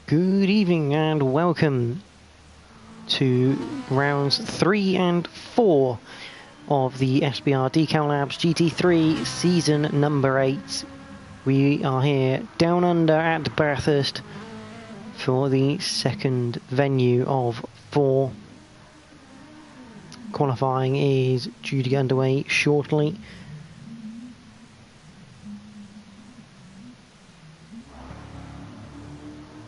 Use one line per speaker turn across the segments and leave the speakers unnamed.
Good evening and welcome to rounds 3 and 4 of the SBR Decal Labs GT3 season number 8. We are here down under at Bathurst for the second venue of 4. Qualifying is due to get underway shortly.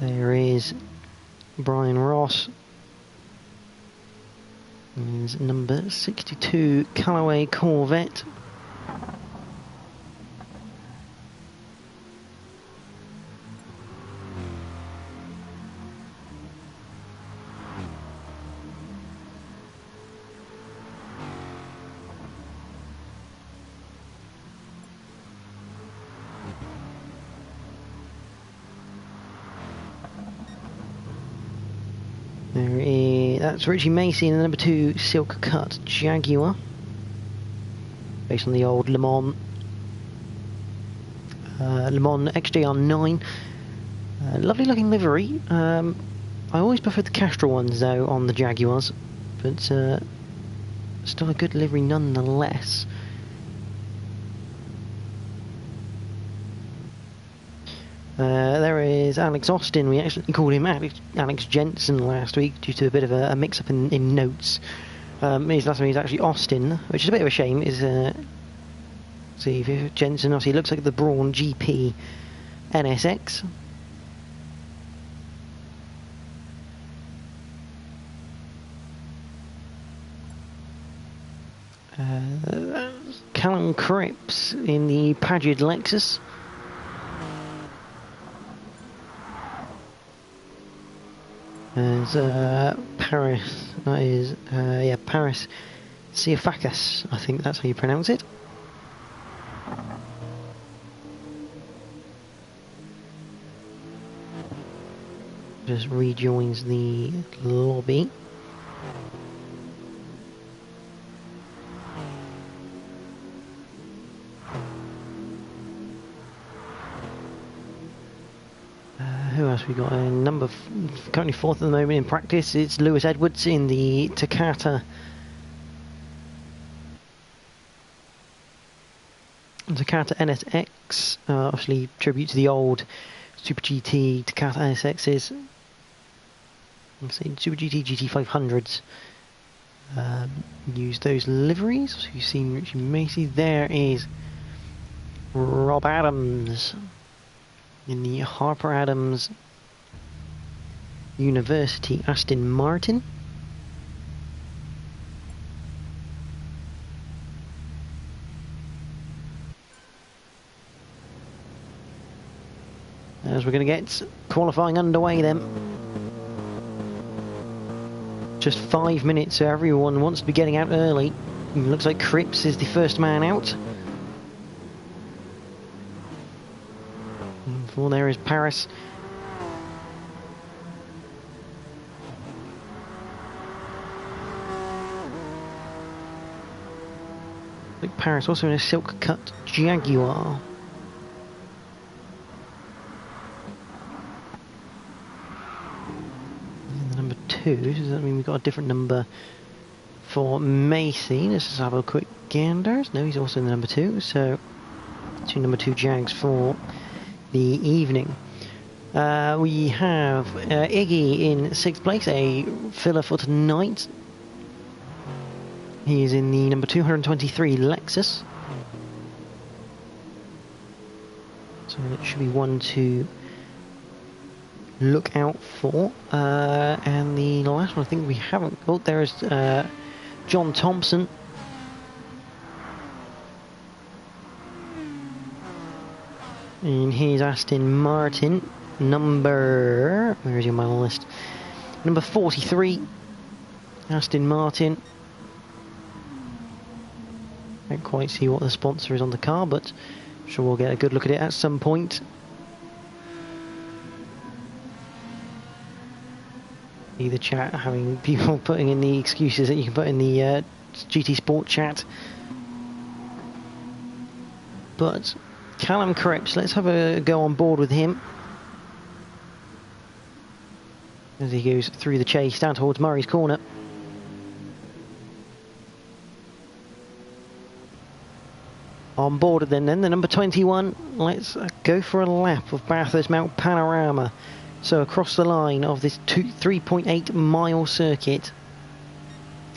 There is Brian Ross. There's number 62 Callaway Corvette. That's Richie Macy in the number 2 Silk Cut Jaguar, based on the old Le Mans XJR9. Lovely looking livery. I always prefer the Castrol ones though on the Jaguars, but still a good livery nonetheless. There is Alex Austin. We actually called him Alex Jensen last week due to a bit of a mix-up in notes. His last name is actually Austin, which is a bit of a shame. See, Jensen obviously looks like the Brawn GP NSX. Callum Cripps in the Padgett Lexus. There's Paris, that is, Paris Siafakis, I think that's how you pronounce it. Just rejoins the lobby. Who else we got? Currently 4th at the moment in practice. It's Lewis Edwards in the Takata NSX. Obviously, tribute to the old Super GT Takata NSXs. I'm saying Super GT GT500s. Use those liveries. So you've seen Richie Macy. There is Rob Adams in the Harper Adams University Aston Martin. As we're going to get qualifying underway then. Just 5 minutes, so everyone wants to be getting out early. It looks like Cripps is the first man out. Well, there is Paris. Like Paris also in a Silk Cut Jaguar. And the number 2, does that mean we've got a different number for Macy? Let's just have a quick gander. No, he's also in the number 2, so 2 number 2 Jags for the evening. We have Iggy in 6th place, a filler for tonight. He is in the number 223 Lexus. So it should be one to look out for. And the last one I think we haven't... Oh, there is John Thompson. And here's Aston Martin, number... Where is he on my list? Number 43, Aston Martin. I can't quite see what the sponsor is on the car, but I'm sure we'll get a good look at it at some point. The chat having people putting in the excuses that you can put in the GT Sport chat. But Callum Cripps, let's have a go on board with him. as he goes through the chase down towards Murray's corner. On board then the number 21. Let's go for a lap of Bathurst Mount Panorama. So across the line of this 3.8 mile circuit,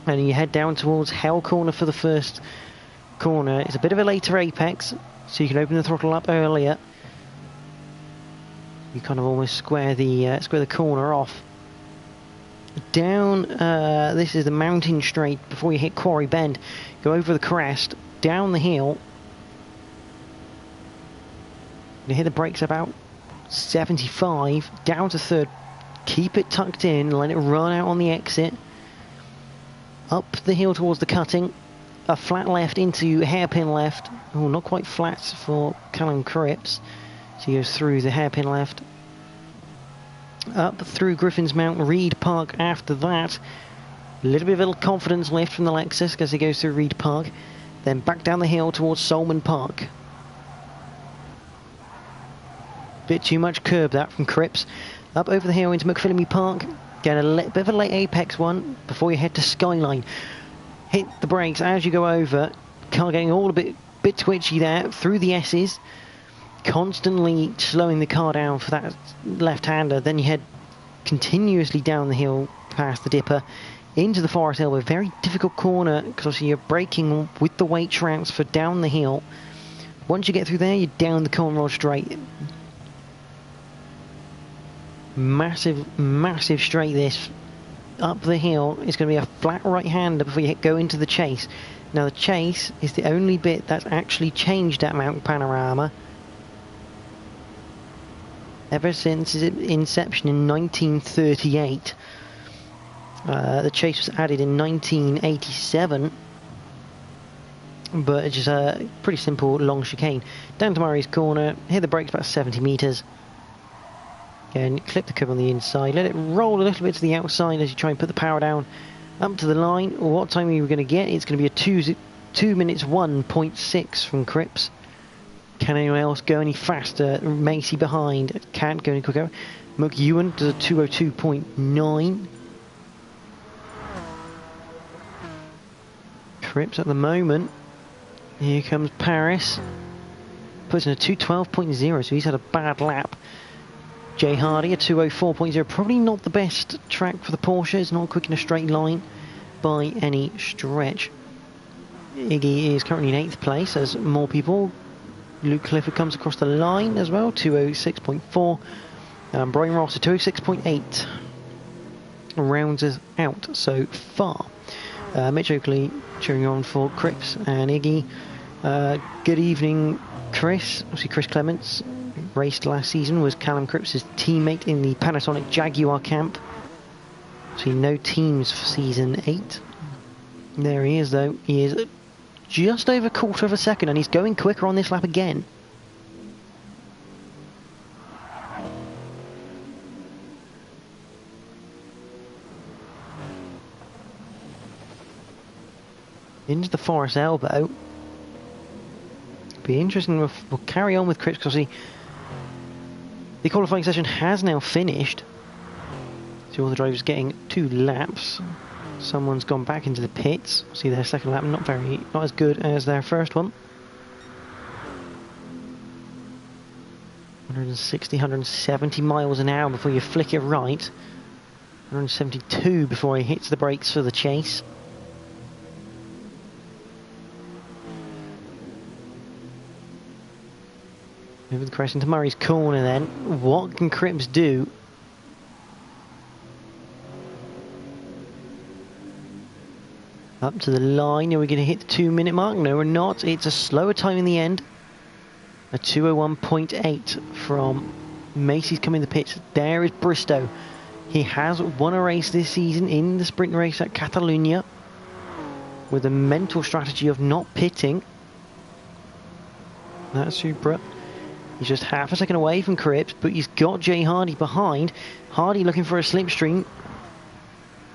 and you head down towards Hell Corner for the first corner. It's a bit of a later apex, so you can open the throttle up earlier. You kind of almost square the corner off. Down, this is the mountain straight before you hit Quarry Bend. Go over the crest, down the hill. You hit the brakes about 75, down to third. Keep it tucked in, let it run out on the exit. Up the hill towards the cutting. A flat left into hairpin left. Oh, not quite flat for Callum Cripps. So he goes through the hairpin left. Up through Griffin's Mount, Reed Park after that. A little bit of a confidence lift from the Lexus as he goes through Reed Park. Then back down the hill towards Solman Park. Bit too much curb that from Cripps. Up over the hill into McPhillamy Park. Get a bit of a late apex one before you head to Skyline. Hit the brakes as you go over. Car getting all a bit twitchy there through the S's. Constantly slowing the car down for that left-hander. Then you head continuously down the hill past the Dipper into the Forest Elbow. Very difficult corner because obviously you're braking with the weight transfer down the hill. Once you get through there, you're down the corner straight. Massive straight this. Up the hill is going to be a flat right-hander before you go into the chase. Now the chase is the only bit that's actually changed at Mount Panorama ever since its inception in 1938. The chase was added in 1987, but it's just a pretty simple long chicane. Down to Murray's corner, hit the brakes about 70 metres. Again, clip the curb on the inside, let it roll a little bit to the outside as you try and put the power down. Up to the line, what time are you going to get? It's going to be a 2 minutes 1.6 from Cripps. Can anyone else go any faster? Macy behind, can't go any quicker. McEwen does a 202.9. Cripps at the moment. Here comes Paris. Puts in a 212.0, so he's had a bad lap. Jay Hardy, a 204.0, probably not the best track for the Porsche. It's not quick in a straight line by any stretch. Iggy is currently in 8th place as more people. Luke Clifford comes across the line as well, 206.4. Brian Ross, a 206.8. Rounds us out so far. Mitch Oakley cheering on for Cripps and Iggy. Good evening, Chris. Obviously, Chris Clements raced last season, was Callum Cripps' teammate in the Panasonic Jaguar camp. So no teams for season 8. There he is though. He is just over a quarter of a second and he's going quicker on this lap again. Into the Forest Elbow. Be interesting. We'll carry on with Cripps because the qualifying session has now finished. So all the drivers getting 2 laps. Someone's gone back into the pits. See their second lap not as good as their first one. 160, 170 miles an hour before you flick it right. 172 before he hits the brakes for the chase. Over the crest into Murray's corner then. What can Cripps do? Up to the line. Are we going to hit the 2 minute mark? No, we're not. It's a slower time in the end. A 2:01.8 from Macy's coming in the pits. There is Bristow. He has won a race this season in the sprint race at Catalunya with a mental strategy of not pitting. That's Supra. He's just half a second away from Cripps, but he's got Jay Hardy behind. Hardy looking for a slipstream.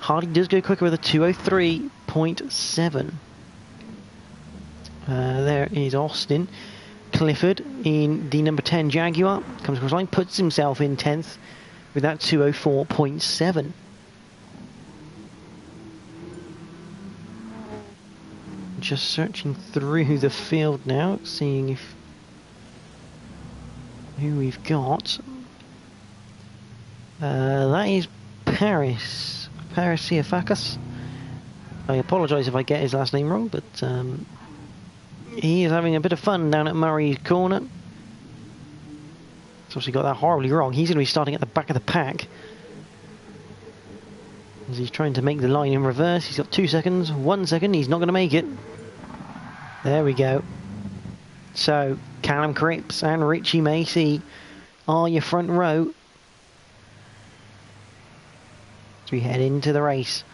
Hardy does go quicker with a 2:03.7. There is Austin. Clifford in the number 10 Jaguar. Comes across the line, puts himself in 10th. with that 2:04.7. Just searching through the field now, seeing if who we've got. That is Paris Siafakis. I apologise if I get his last name wrong, but he is having a bit of fun down at Murray's corner. He's obviously got that horribly wrong. He's going to be starting at the back of the pack as he's trying to make the line in reverse. He's got 2 seconds, 1 second, he's not going to make it. There we go. So, Callum Cripps and Richie Macy are your front row as we head into the race.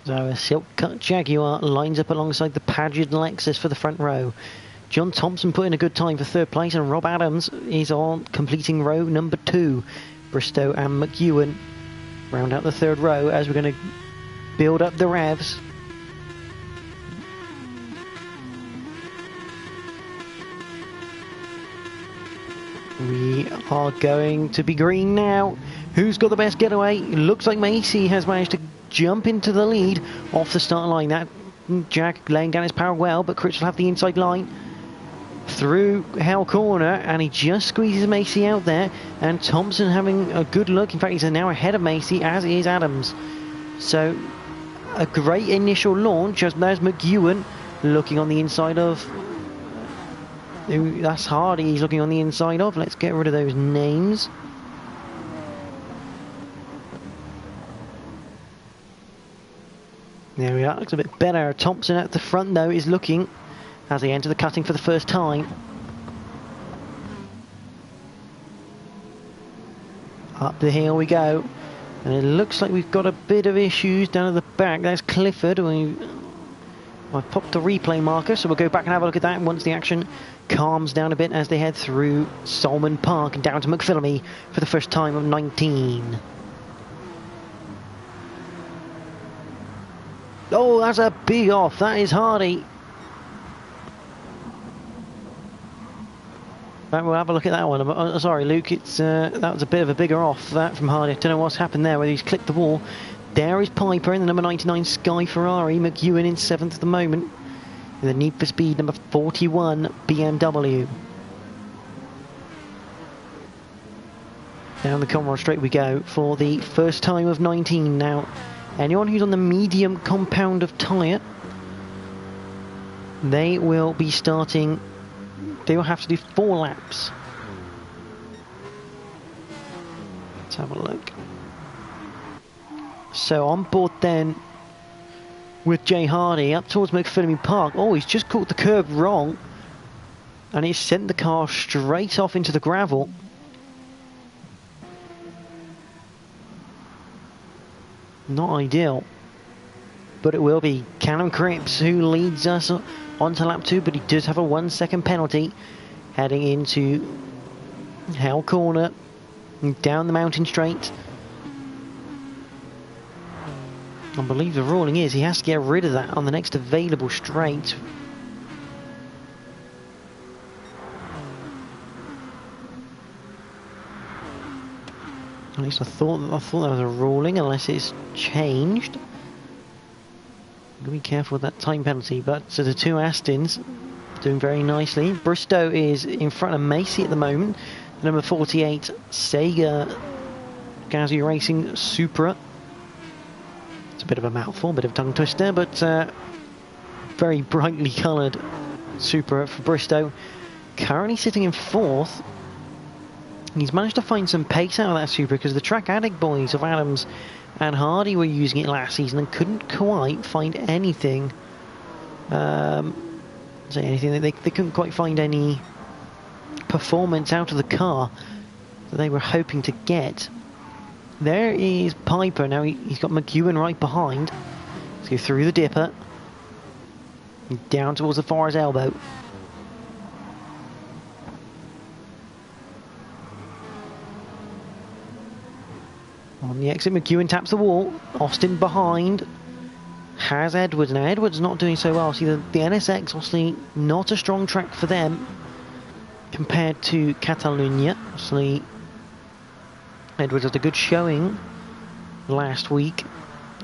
So a silk cut Jaguar lines up alongside the pageant Lexus for the front row. John Thompson put in a good time for third place, and Rob Adams is on completing row number 2. Bristow and McEwen round out the third row as we're going to build up the revs. We are going to be green now. Who's got the best getaway? Looks like Macy has managed to jump into the lead off the start line. That Jack laying down his power well, but Cripps will have the inside line through Hell Corner, and he just squeezes Macy out there, and Thompson having a good look. In fact, he's now ahead of Macy, as is Adams. So a great initial launch as there's McEwen looking on the inside of that's Hardy he's looking on the inside of. Let's get rid of those names. There we are, looks a bit better. Thompson at the front though is looking as they enter the cutting for the first time. Up the hill we go. And it looks like we've got a bit of issues down at the back. There's Clifford. I've popped the replay marker, so we'll go back and have a look at that once the action calms down a bit as they head through Solomon Park and down to McPhillamy for the first time of 19. Oh, that's a big off. That is Hardy. Right, we'll have a look at that one. Sorry, Luke. That was a bit of a bigger off, that from Hardy. I don't know what's happened there, whether he's clipped the wall. There is Piper in the number 99 Sky Ferrari. McEwen in 7th at the moment. In the Need for Speed number 41 BMW. Down the Conrod Straight we go for the first time of 19 now. Anyone who's on the medium compound of tyre, they will be starting. They will have to do 4 laps. Let's have a look. So on board then with Jay Hardy up towards McPhillamy Park. Oh, he's just caught the curb wrong, and he's sent the car straight off into the gravel. Not ideal, but it will be Callum Cripps who leads us onto lap 2, but he does have a 1 second penalty heading into Hell Corner and down the mountain straight. I believe the ruling is he has to get rid of that on the next available straight. At least I thought that was a ruling, unless it's changed. Gotta be careful with that time penalty. But so the two Astons doing very nicely. Bristow is in front of Macy at the moment. Number 48 Sega Gazoo Racing Supra. It's a bit of a mouthful, a bit of a tongue twister, but very brightly coloured Supra for Bristow. Currently sitting in 4th. He's managed to find some pace out of that Supra because the Track Addict boys of Adams and Hardy were using it last season and couldn't quite find anything. They couldn't quite find any performance out of the car that they were hoping to get. There is Piper. Now he's got McEwen right behind. Let's go through the dipper. Down towards the Forest elbow. On the exit, McEwen taps the wall. Austin behind. has Edwards. Now, Edwards not doing so well. See, the NSX, obviously, not a strong track for them compared to Catalunya. Obviously, Edwards had a good showing last week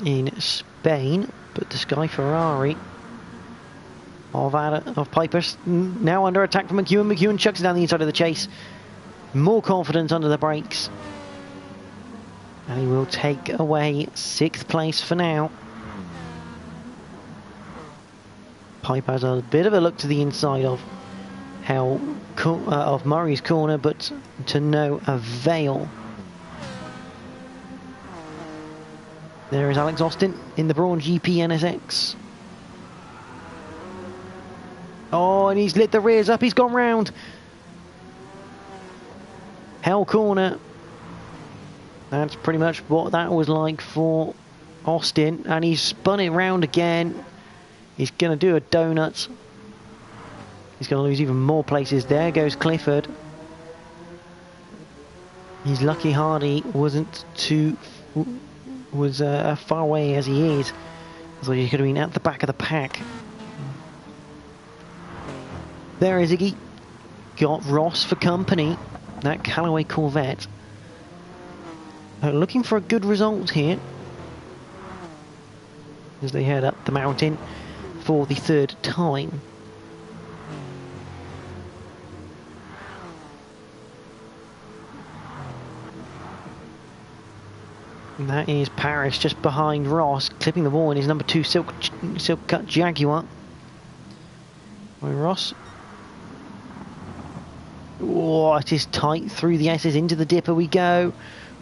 in Spain, but the Sky Ferrari of Piper's now under attack from McEwen. McEwen chucks it down the inside of the chase. More confident under the brakes. And he will take away 6th place for now. Piper has a bit of a look to the inside of Murray's corner, but to no avail. There is Alex Austin in the Brawn GP NSX. Oh, and he's lit the rears up. He's gone round. Hell corner. That's pretty much what that was like for Austin. And he's spun it round again. He's going to do a donut. He's going to lose even more places. There goes Clifford. He's lucky Hardy wasn't as far away as he is. So he could have been at the back of the pack. There is Iggy. Got Ross for company. That Callaway Corvette. Looking for a good result here as they head up the mountain for the 3rd time. And that is Paris just behind Ross, clipping the ball in his number 2 silk cut Jaguar. Ross. Oh, it is tight through the S's into the dipper we go.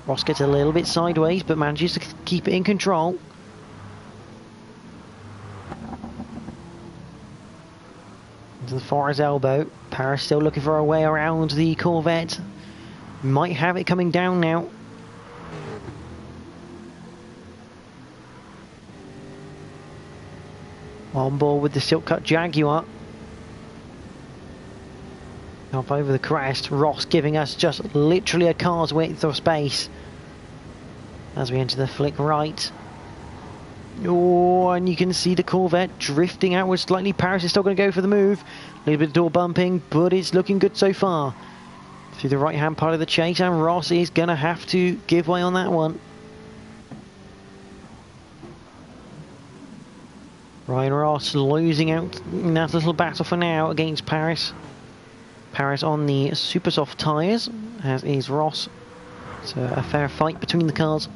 Ross gets a little bit sideways, but manages to keep it in control. Into the Forest elbow. Paris still looking for a way around the Corvette. Might have it coming down now. On board with the silk cut Jaguar. Up over the crest, Ross giving us just literally a car's width of space as we enter the flick right. Oh, and you can see the Corvette drifting outwards slightly. Paris is still going to go for the move. A little bit of door bumping, but it's looking good so far. Through the right-hand part of the chase, and Ross is going to have to give way on that one. Ryan Ross losing out in that little battle for now against Paris. Paris on the super soft tyres, as is Ross. So a fair fight between the cars.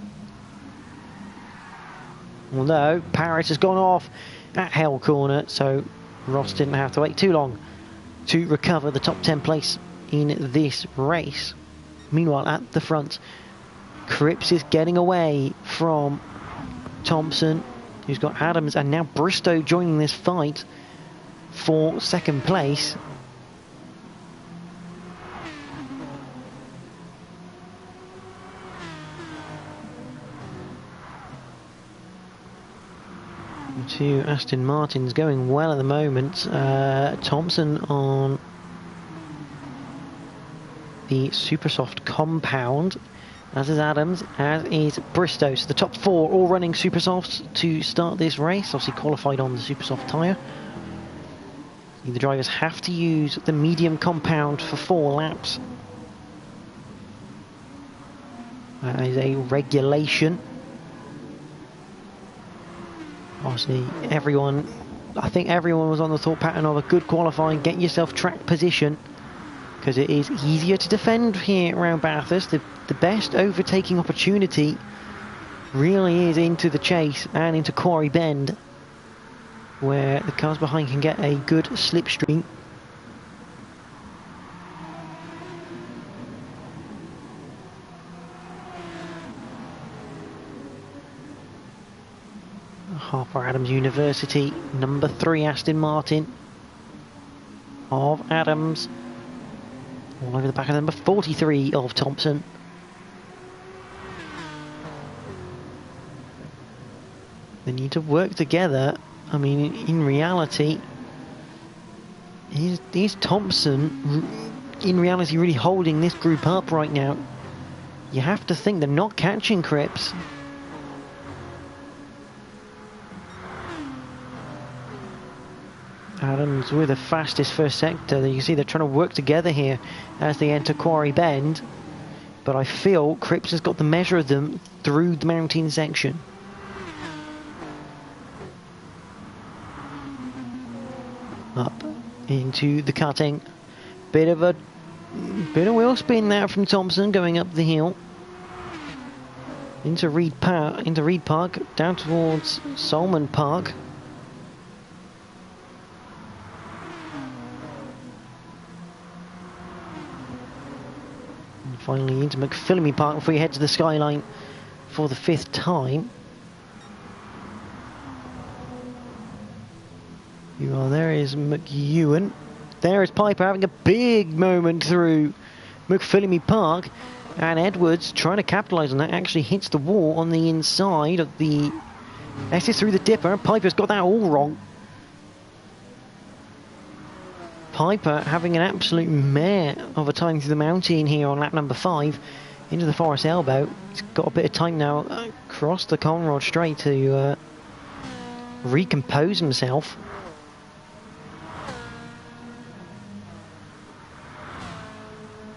Although Paris has gone off at Hell Corner, so Ross didn't have to wait too long to recover the top 10 place in this race. Meanwhile, at the front, Cripps is getting away from Thompson, who's got Adams, and now Bristow joining this fight for 2nd place. To Aston Martin's going well at the moment. Thompson on the super soft compound, as is Adams, as is Bristow. So the top 4 all running super softs to start this race, obviously qualified on the super soft tyre. The drivers have to use the medium compound for 4 laps. That is a regulation. Obviously, I think everyone was on the thought pattern of a good qualifying, get yourself track position, because it is easier to defend here around Bathurst. The best overtaking opportunity really is into the chase and into Quarry Bend, where the cars behind can get a good slipstream. Harper Adams University, number 3 Aston Martin of Adams, all over the back of number 43 of Thompson. They need to work together. I mean, in reality, is Thompson in reality really holding this group up right now? You have to think they're not catching Cripps. Adams with the fastest first sector. You can see they're trying to work together here as they enter Quarry Bend. But I feel Cripps has got the measure of them through the mountain section. Up into the cutting. Bit of wheel spin there from Thompson going up the hill. Into Reed Park, down towards Solomon Park. And finally into McPhillamy Park before you head to the skyline for the 5th time. There is McEwen. There is Piper having a big moment through McPhillamy Park. And Edwards, trying to capitalise on that, actually hits the wall on the inside of the Esses through the dipper. Piper's got that all wrong. Piper having an absolute mare of a time through the mountain here on lap number 5 into the Forest Elbow. He's got a bit of time now across the Conrod Straight to recompose himself.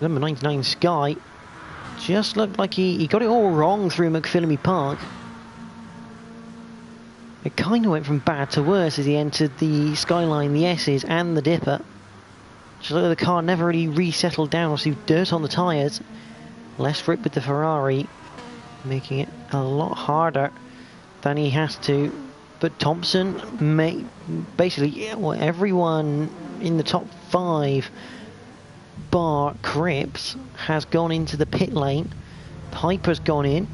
Number 99 Sky just looked like he got it all wrong through McPhillamy Park. It kind of went from bad to worse as he entered the skyline, the S's and the dipper. Just looked like the car never really resettled down. Obviously dirt on the tyres. Less grip with the Ferrari, making it a lot harder than he has to. But Thompson, basically everyone in the top 5 bar Cripps has gone into the pit lane. Piper's gone in.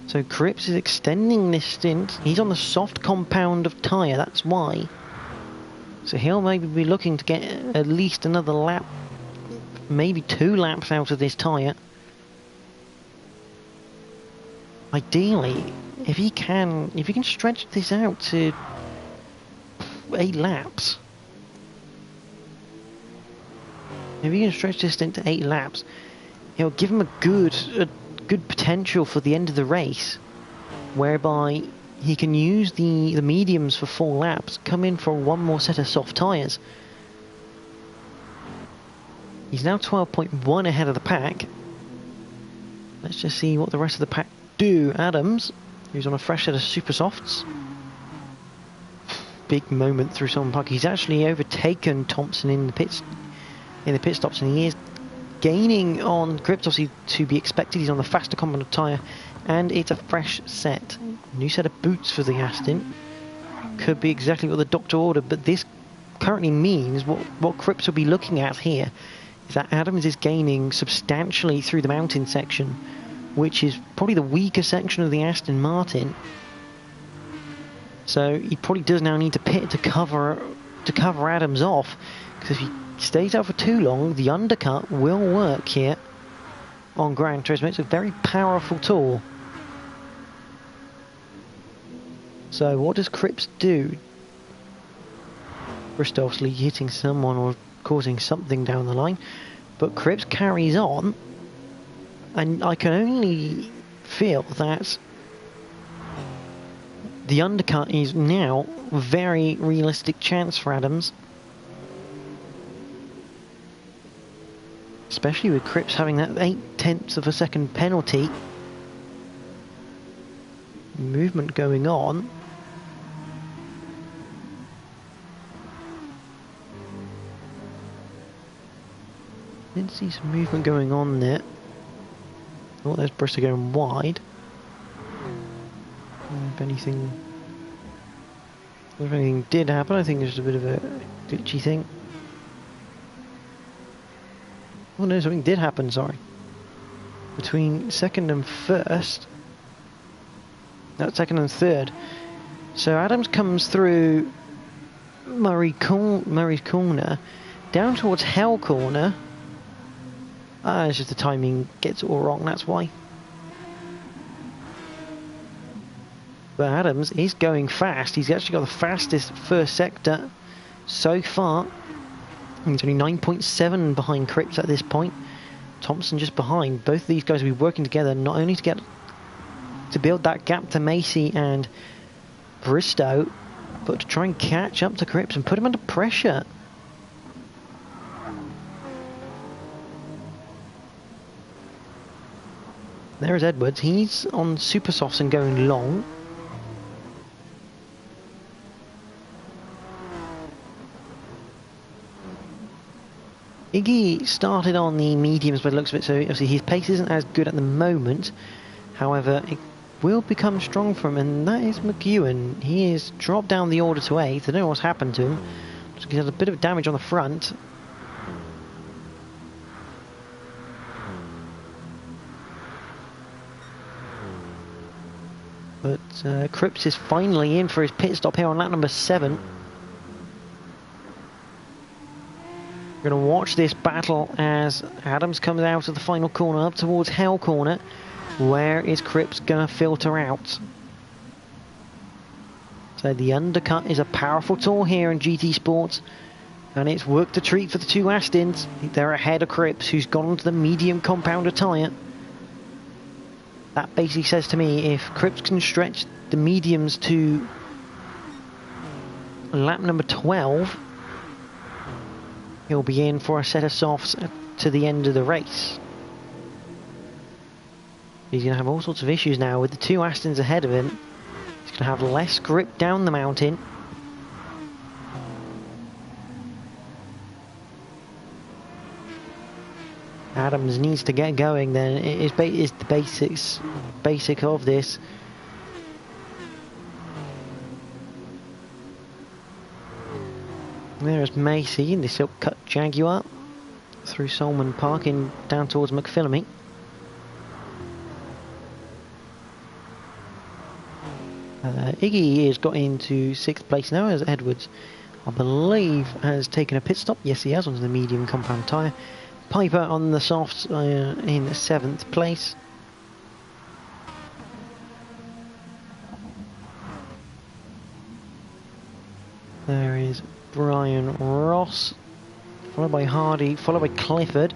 So Cripps is extending this stint. He's on the soft compound of tyre, that's why. So he'll maybe be looking to get at least another lap, maybe 2 laps out of this tyre. Ideally, if he can stretch this out to 8 laps. If he can stretch this stint to 8 laps, it'll give him a good potential for the end of the race, whereby he can use the mediums for 4 laps, come in for 1 more set of soft tyres. He's now 12.1 ahead of the pack. Let's just see what the rest of the pack do. Adams, who's on a fresh set of super softs. Big moment through Solomon Park. He's actually overtaken Thompson in the pit stops, and he is gaining on Cripps, obviously to be expected. He's on the faster compound tyre, and it's a fresh set. New set of boots for the Aston. Could be exactly what the doctor ordered, but this currently means what Cripps will be looking at here is that Adams is gaining substantially through the mountain section, which is probably the weaker section of the Aston Martin. So he probably does now need to pit to cover Adams off, because if he stays out for too long, the undercut will work here on Gran Turismo. It's a very powerful tool. So what does Cripps do? Bristol obviously hitting someone or causing something down the line, but Cripps carries on, and I can only feel that the undercut is now a very realistic chance for Adams. Especially with Cripps having that 0.8 of a second penalty. Movement going on. Didn't see some movement going on there. Oh, there's Bristol going wide. If anything did happen, I think there's a bit of a glitchy thing. Oh no, something did happen, sorry. Between second and first. No, second and third. So Adams comes through Murray's corner, down towards Hell corner. It's just the timing gets all wrong, that's why. But Adams is going fast. He's actually got the fastest first sector so far. He's only 9.7 behind Cripps at this point. Thompson just behind. Both of these guys will be working together not only to build that gap to Macy and Bristow, but to try and catch up to Cripps and put him under pressure. There's Edwards. He's on super softs and going long. Iggy started on the mediums by the looks of it, so obviously his pace isn't as good at the moment. However, it will become strong for him, and that is McEwen. He has dropped down the order to 8th. I don't know what's happened to him. He has a bit of damage on the front. But Cripps is finally in for his pit stop here on lap number 7. We're going to watch this battle as Adams comes out of the final corner up towards Hell Corner. Where is Cripps going to filter out? So the undercut is a powerful tool here in GT Sports, and it's worked a treat for the two Astons. They're ahead of Cripps, who's gone onto the medium compounder tyre. That basically says to me, if Cripps can stretch the mediums to lap number 12, he'll be in for a set of softs to the end of the race. He's going to have all sorts of issues now with the two Astons ahead of him. He's going to have less grip down the mountain. Adams needs to get going then. It is the basic of this. There's Macy in the silk cut Jaguar through Solomon Park in down towards McPhillamy. Iggy has got into 6th place now as Edwards, I believe, has taken a pit stop. Yes, he has, onto the medium compound tyre. Piper on the softs in 7th place. There is Brian Ross, followed by Hardy, followed by Clifford.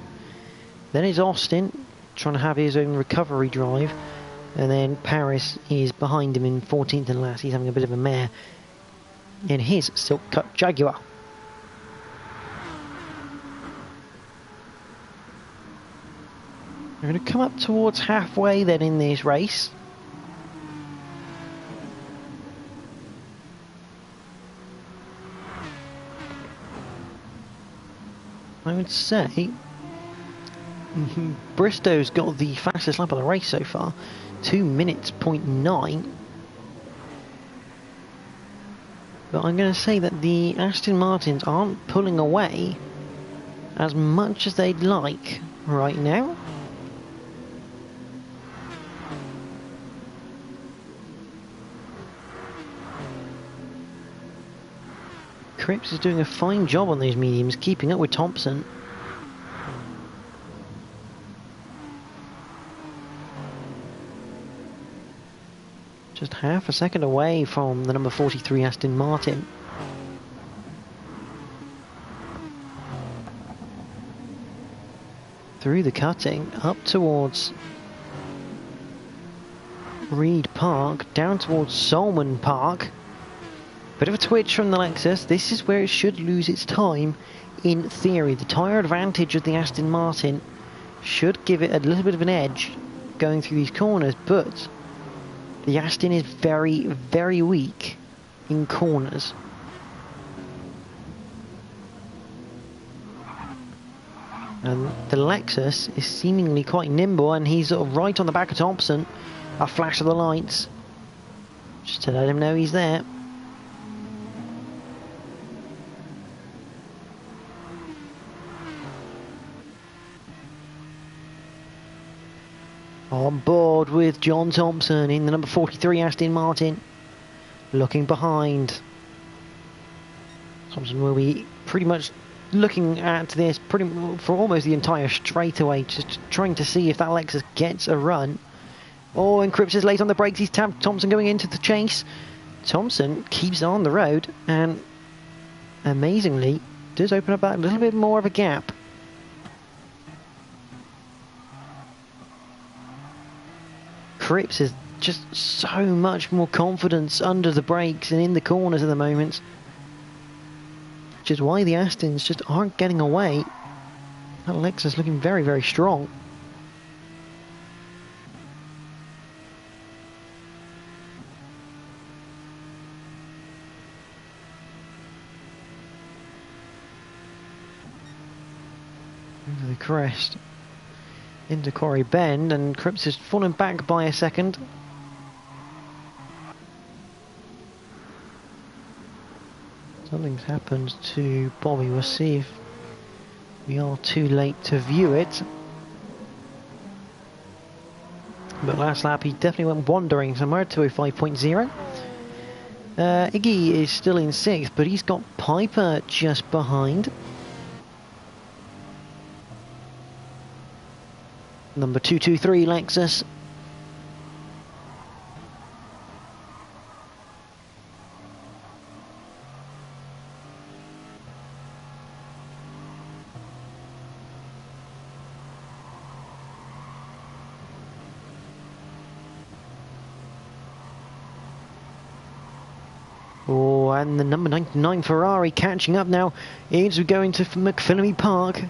Then is Austin, trying to have his own recovery drive. And then Paris is behind him in 14th and last. He's having a bit of a mare in his silk cut Jaguar. We're going to come up towards halfway then in this race. I would say Bristow's got the fastest lap of the race so far, 2 minutes, 0.9. But I'm going to say that the Aston Martins aren't pulling away as much as they'd like right now. Cripps is doing a fine job on these mediums, keeping up with Thompson. Just half a second away from the number 43 Aston Martin. Through the cutting, up towards Reed Park, down towards Solomon Park. Bit of a twitch from the Lexus. This is where it should lose its time, in theory. The tyre advantage of the Aston Martin should give it a little bit of an edge going through these corners, but the Aston is very, very weak in corners. And the Lexus is seemingly quite nimble, and he's sort of right on the back of Thompson. A flash of the lights, just to let him know he's there. On board with John Thompson in the number 43 Aston Martin. Looking behind. Thompson will be pretty much looking at this for almost the entire straightaway, just trying to see if that Lexus gets a run. Oh, and Cripps is late on the brakes. He's tapped Thompson going into the chase. Thompson keeps on the road and amazingly does open up that little bit more of a gap. Cripps is just so much more confidence under the brakes and in the corners at the moment. Which is why the Astons just aren't getting away. That Lexus looking very, very strong. Into the crest. Into Quarry Bend, and Cripps has fallen back by a second. Something's happened to Bobby. We'll see if we are too late to view it. But last lap he definitely went wandering somewhere, 205.0. Iggy is still in 6th, but he's got Piper just behind. Number 223 Lexus. Oh, and the number 99 Ferrari catching up now as we go into McPhillamy Park.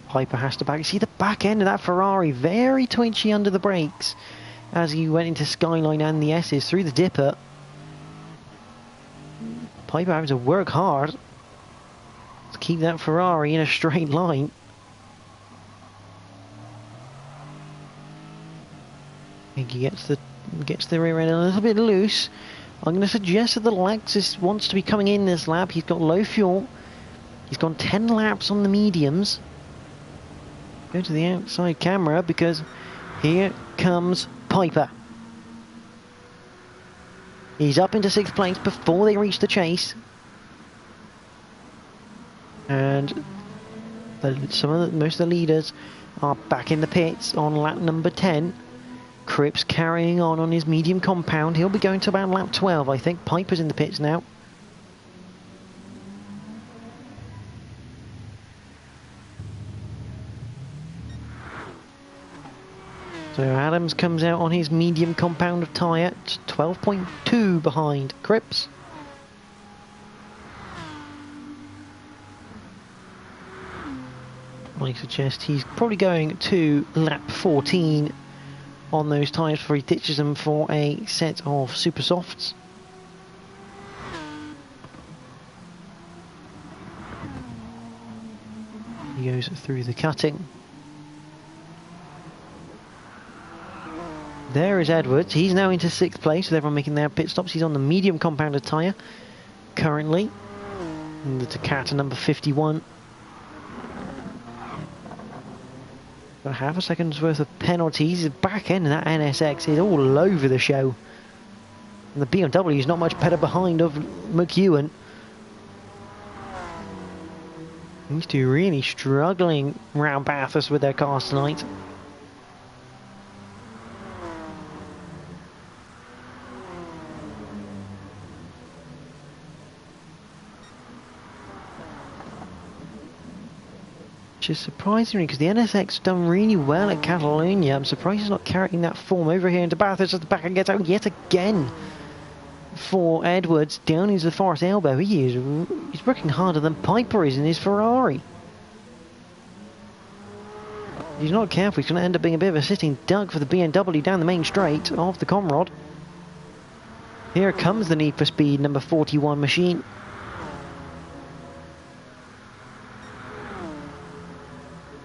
Piper has to back. You see the back end of that Ferrari, very twitchy under the brakes as he went into Skyline and the S's through the dipper. Piper having to work hard to keep that Ferrari in a straight line. I think he gets the rear end a little bit loose. I'm going to suggest that the Lexus wants to be coming in this lap. He's got low fuel. He's gone 10 laps on the mediums. Go to the outside camera because here comes Piper. He's up into 6th place before they reach the chase. And most of the leaders are back in the pits on lap number 10. Cripps carrying on his medium compound. He'll be going to about lap 12, I think. Piper's in the pits now. So Adams comes out on his medium compound of tyre, 12.2 behind Cripps. I suggest he's probably going to lap 14 on those tyres before he ditches them for a set of super softs. He goes through the cutting. There is Edwards. He's now into 6th place with everyone making their pit stops. He's on the medium compounded tyre currently. And the Takata number 51. Got half a second's worth of penalties. The back end of that NSX is all over the show. And the BMW is not much better behind of McEwen. These two really struggling round Bathurst with their cars tonight. Which is surprising because the NSX done really well at Catalonia. I'm surprised he's not carrying that form over here into Bathurst as the back and gets out yet again for Edwards. Down into the Forest elbow. He's working harder than Piper is in his Ferrari. If he's not careful, he's going to end up being a bit of a sitting duck for the BMW down the main straight of the Comrod. Here comes the Need for Speed number 41 machine.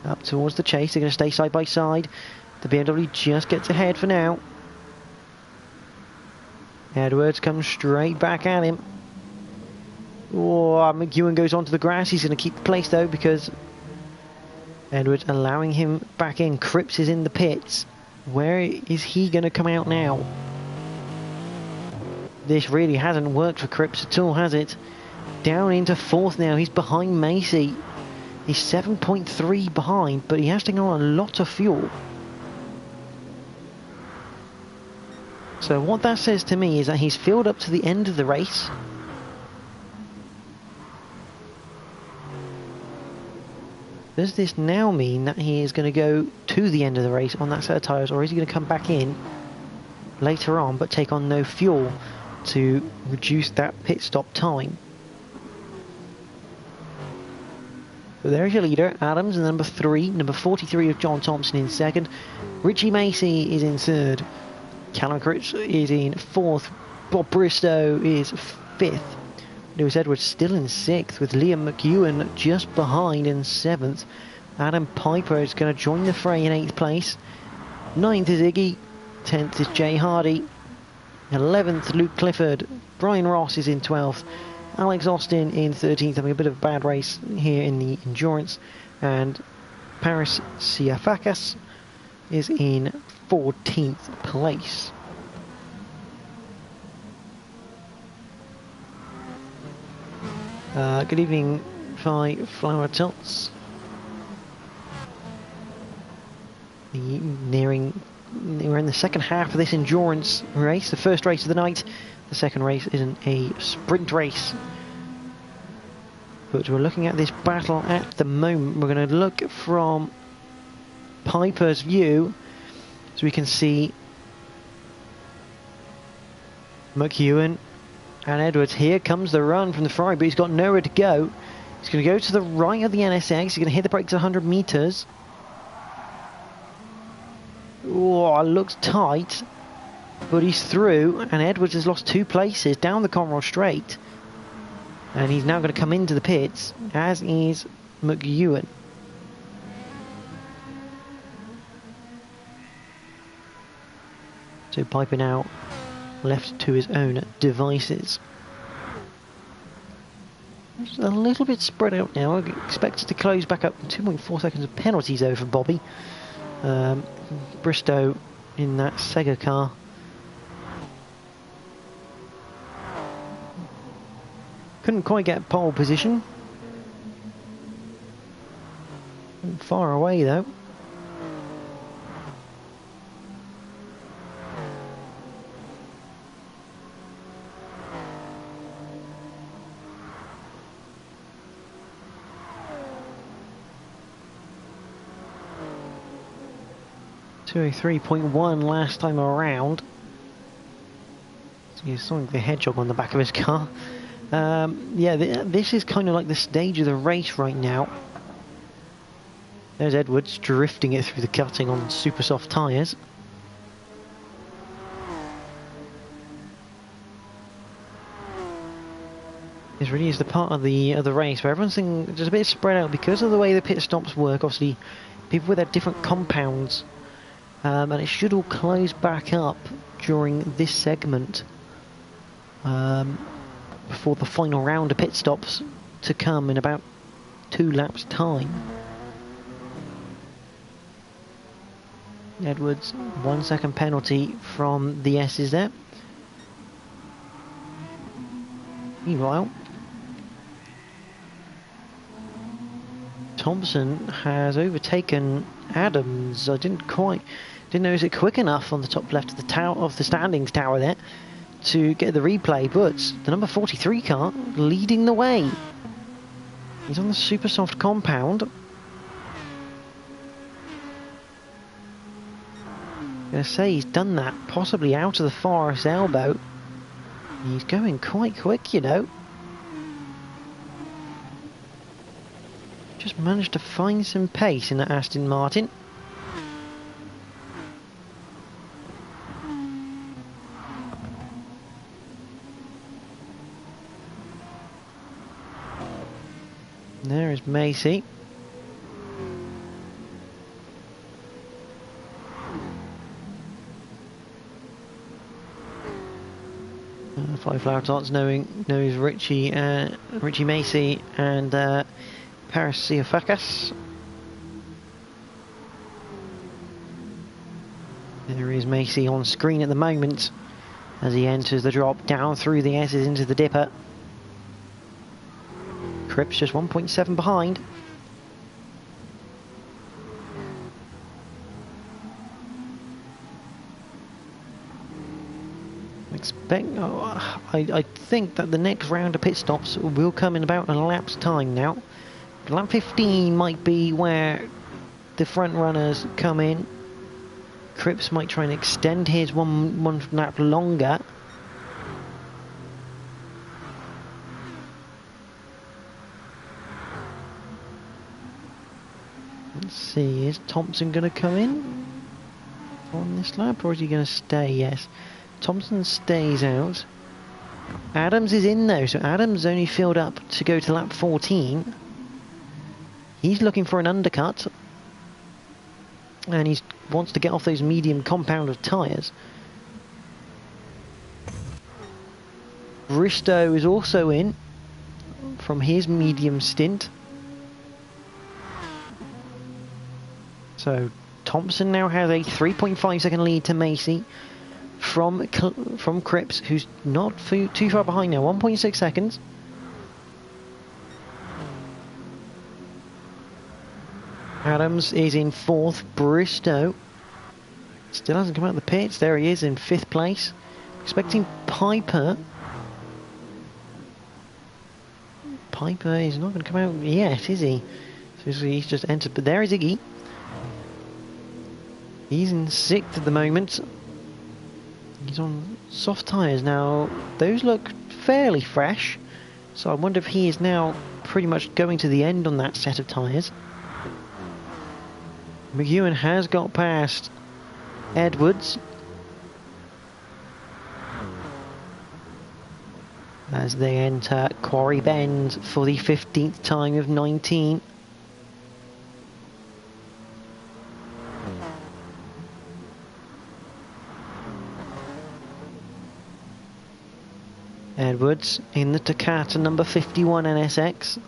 Up towards the chase, they're going to stay side by side. The BMW just gets ahead for now. Edwards comes straight back at him. Oh, McEwen goes onto the grass. He's going to keep the place though because Edwards allowing him back in. Cripps is in the pits. Where is he going to come out now? This really hasn't worked for Cripps at all, has it? Down into 4th now. He's behind Macy. He's 7.3 behind, but he has taken on a lot of fuel. So what that says to me is that he's filled up to the end of the race. Does this now mean that he is going to go to the end of the race on that set of tyres, or is he going to come back in later on but take on no fuel to reduce that pit stop time? So there's your leader, Adams in number 3, number 43 of John Thompson in second, Richie Macy is in third, Callum Crutch is in fourth, Bob Bristow is fifth, Lewis Edwards still in sixth, with Liam McEwen just behind in seventh. Adam Piper is going to join the fray in 8th place. 9th is Iggy, 10th is Jay Hardy, 11th Luke Clifford, Brian Ross is in 12th, Alex Austin in 13th, having a bit of a bad race here in the endurance, and Paris Siafakas is in 14th place. Good evening, Flower Tots. We're in the second half of this endurance race, the first race of the night. The second race isn't a sprint race, but we're looking at this battle at the moment. We're going to look from Piper's view, so we can see McEwen and Edwards. Here comes the run from the Ferrari, but he's got nowhere to go. He's going to go to the right of the NSX. He's going to hit the brakes at 100 metres. Oh, looks tight, but he's through, and Edwards has lost 2 places down the Conroe Straight, and he's now going to come into the pits, as is McEwen. So Piper now left to his own devices. Just a little bit spread out now. I expect it to close back up. 2.4 seconds of penalties over Bobby. Bristow in that Sega car. Couldn't quite get pole position. Far away though. .3.1 last time around. So you saw the hedgehog on the back of his car. Yeah, this is kind of like the stage of the race right now. There's Edwards drifting it through the cutting on super soft tyres. This really is the part of the race where everyone's just a bit spread out because of the way the pit stops work. Obviously, people with their different compounds. And it should all close back up during this segment before the final round of pit stops to come in about 2 laps time. Edwards, 1 second penalty from the S's there. Meanwhile, Thompson has overtaken Adams. I didn't notice it quick enough on the top left of the standings tower there to get the replay, but the number 43 car leading the way. He's on the super soft compound. I'm going to say he's done that possibly out of the Forest elbow. He's going quite quick, you know. Just managed to find some pace in that Aston Martin. There is Macy. Five Flower Tots knows Richie Macy and Paris Siafakas. There is Macy on screen at the moment as he enters the drop down through the S's into the dipper. Cripps just 1.7 behind. I think that the next round of pit stops will come in about a lap's time now. Lap 15 might be where the front runners come in. Cripps might try and extend his one lap longer. Let's see, is Thompson going to come in on this lap, or is he going to stay? Yes, Thompson stays out. Adams is in though, so Adams only filled up to go to lap 14. He's looking for an undercut. And he wants to get off those medium compound of tyres. Bristow is also in from his medium stint. So Thompson now has a 3.5 second lead to Macy from Cripps, who's not too far behind now, 1.6 seconds. Adams is in 4th. Bristow still hasn't come out of the pits. There he is in 5th place. Expecting Piper. Piper is not going to come out yet, is he? So he's just entered. But there is Iggy. He's in 6th at the moment. He's on soft tyres now. Those look fairly fresh. So I wonder if he is now pretty much going to the end on that set of tyres. McEwen has got past Edwards as they enter Quarry Bend for the 15th time of 19. Edwards in the Takata number 51 NSX.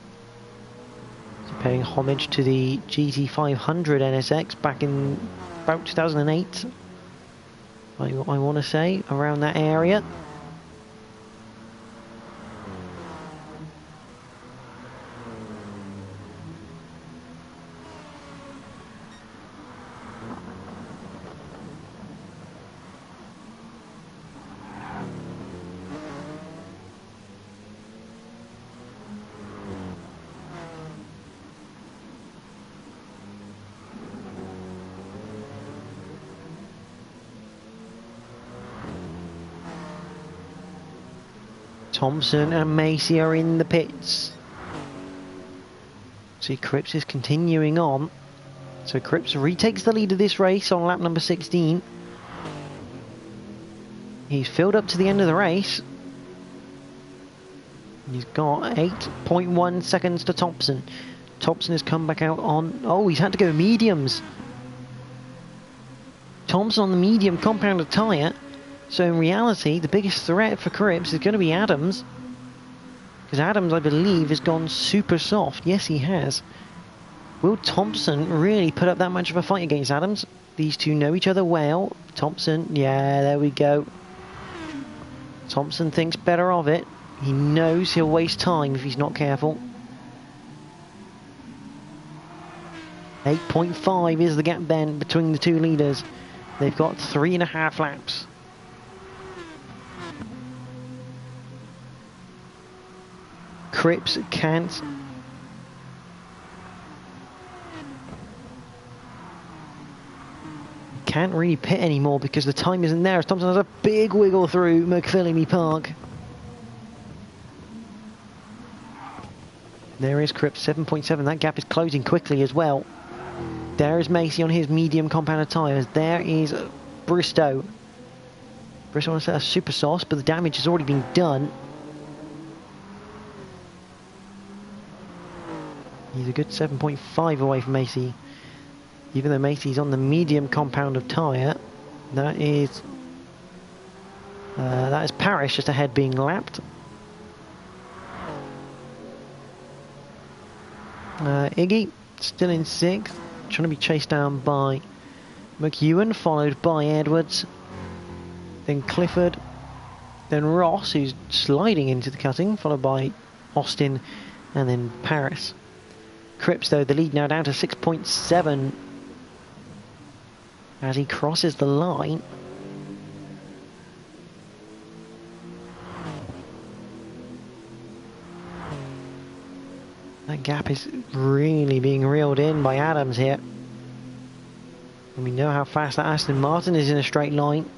Paying homage to the GT500 NSX back in about 2008, I want to say, around that area. Thompson and Macy are in the pits. See, Cripps is continuing on. So Cripps retakes the lead of this race on lap number 16. He's filled up to the end of the race. He's got 8.1 seconds to Thompson. Thompson has come back out on... Oh, he's had to go mediums. Thompson on the medium compounded tyre. So in reality, the biggest threat for Cripps is going to be Adams. Because Adams, I believe, has gone super soft. Yes, he has. Will Thompson really put up that much of a fight against Adams? These two know each other well. Thompson, yeah, there we go. Thompson thinks better of it. He knows he'll waste time if he's not careful. 8.5 is the gap then between the two leaders. They've got 3.5 laps. Cripps can't. Can't really pit anymore because the time isn't there. Thompson has a big wiggle through McPhillamy Park. There is Cripps, 7.7. That gap is closing quickly as well. There is Macy on his medium compounded tyres. There is Bristow. Bristow wants to set a super sauce, but the damage has already been done. He's a good 7.5 away from Macy. Even though Macy's on the medium compound of tyre, that is Parrish just ahead being lapped. Iggy still in 6th, trying to be chased down by McEwen, followed by Edwards, then Clifford, then Ross, who's sliding into the cutting, followed by Austin, and then Paris. Cripps, though, the lead now down to 6.7 as he crosses the line. That gap is really being reeled in by Adams here. And we know how fast that Aston Martin is in a straight line.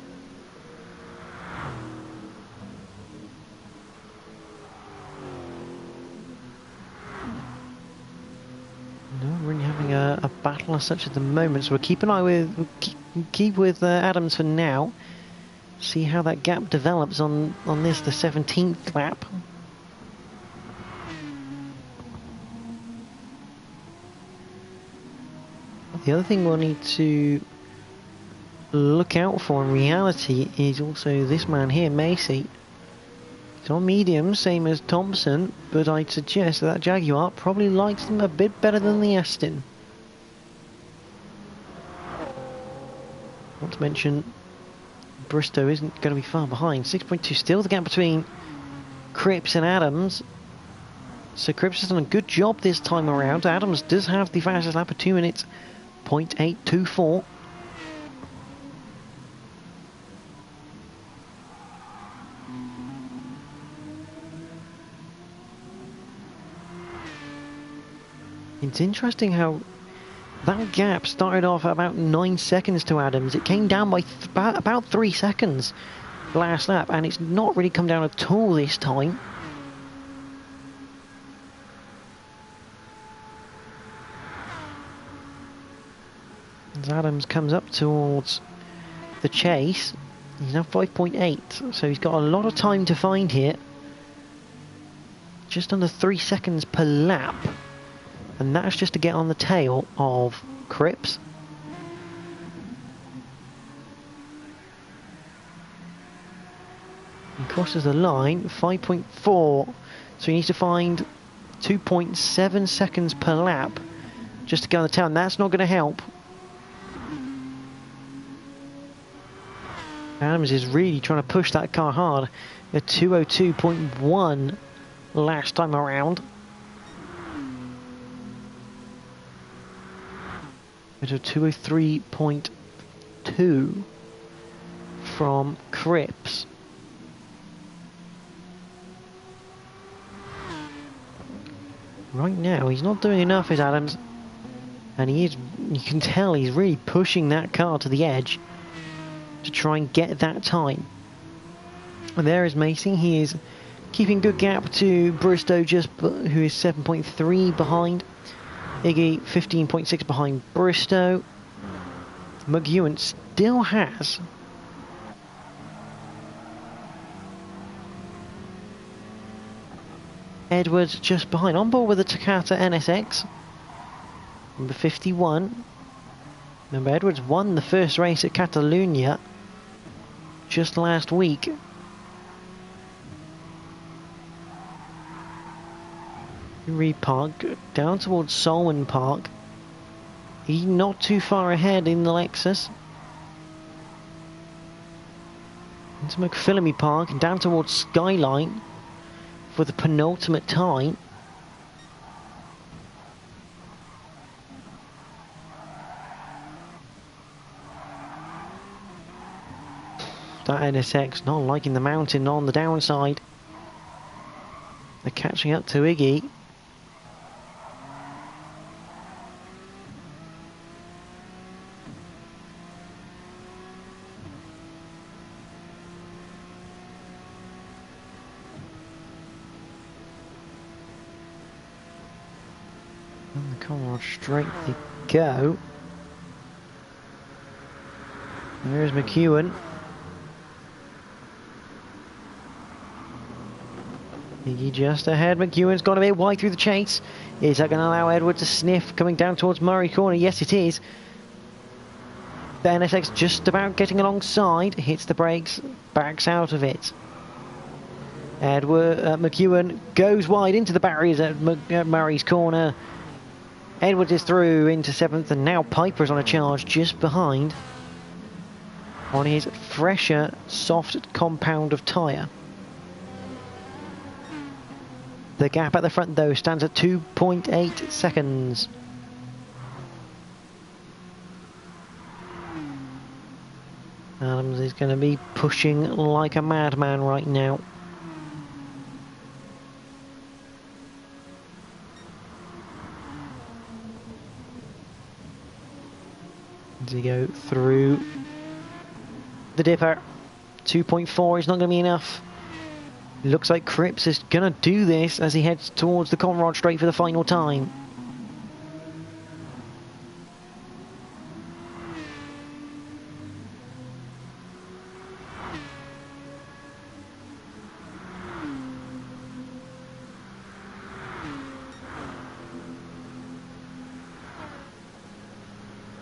Not really having a battle as such at the moment, so we'll keep an eye with keep with Adams for now. See how that gap develops on this, the 17th lap. The other thing we'll need to look out for in reality is also this man here, Macy. He's on medium, same as Thompson, but I'd suggest that Jaguar probably likes them a bit better than the Aston. Not to mention, Bristow isn't going to be far behind. 6.2, still the gap between Cripps and Adams. So Cripps has done a good job this time around. Adams does have the fastest lap of 2 minutes, 0.824. It's interesting how that gap started off at about 9 seconds to Adams. It came down by about 3 seconds last lap, and it's not really come down at all this time. As Adams comes up towards the chase, he's now 5.8, so he's got a lot of time to find here. Just under 3 seconds per lap. And that's just to get on the tail of Cripps. He crosses the line, 5.4. So he needs to find 2.7 seconds per lap just to go on the tail, and that's not going to help. Adams is really trying to push that car hard. A 202.1 last time around. At a 203.2 from Cripps. Right now, he's not doing enough, is Adams, and you can tell he's really pushing that car to the edge to try and get that time. And there is Macy. He is keeping good gap to Bristow, who is 7.3 behind. Iggy 15.6 behind Bristow. McEwen still has Edwards just behind. On board with the Takata NSX. Number 51. Remember, Edwards won the first race at Catalunya just last week. Reed Park, down towards Solomon Park. He's not too far ahead in the Lexus. Into McPhillamy Park and down towards Skyline for the penultimate time. That NSX not liking the mountain on the downside. They're catching up to Iggy. And the car straight they go. There's McEwen. Iggy just ahead. McEwen's gone a bit wide through the chase. Is that going to allow Edwards to sniff coming down towards Murray Corner? Yes, it is. The NSX just about getting alongside. Hits the brakes. Backs out of it. McEwen goes wide into the barriers at Murray's Corner. Edwards is through into 7th, and now Piper's on a charge just behind on his fresher soft compound of tyre. The gap at the front though stands at 2.8 seconds. Adams is going to be pushing like a madman right now. As we go through the dipper. 2.4 is not going to be enough. Looks like Cripps is going to do this as he heads towards the Conrod Straight for the final time.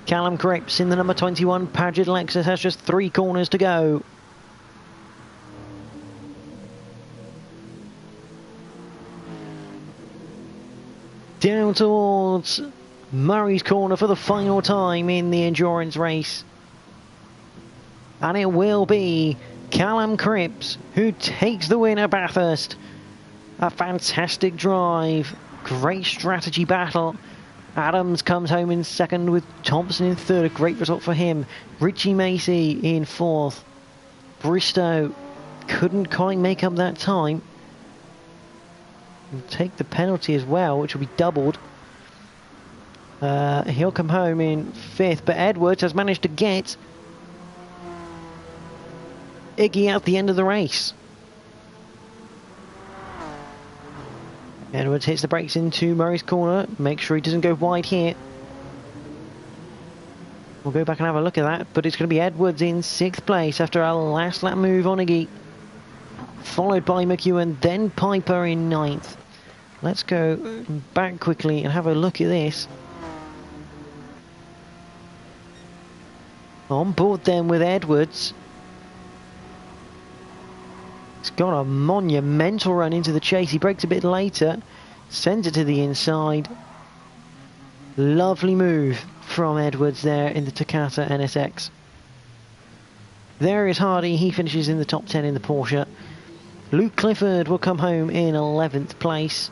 Callum Cripps in the number 21 Paget Lexus has just 3 corners to go. Down towards Murray's Corner for the final time in the endurance race. And it will be Callum Cripps who takes the win at Bathurst. A fantastic drive, great strategy battle. Adams comes home in second with Thompson in third, a great result for him. Richie Macy in fourth. Bristow couldn't quite make up that time. He'll take the penalty as well, which will be doubled. He'll come home in fifth, but Edwards has managed to get Iggy at the end of the race. Edwards hits the brakes into Murray's Corner. Make sure he doesn't go wide here. We'll go back and have a look at that, but it's going to be Edwards in 6th place after a last lap move on Iggy. Followed by McEwen, then Piper in 9th. Let's go back quickly and have a look at this. On board then with Edwards. He's got a monumental run into the chase. He brakes a bit later, sends it to the inside. Lovely move from Edwards there in the Takata NSX. There is Hardy. He finishes in the top 10 in the Porsche. Luke Clifford will come home in 11th place.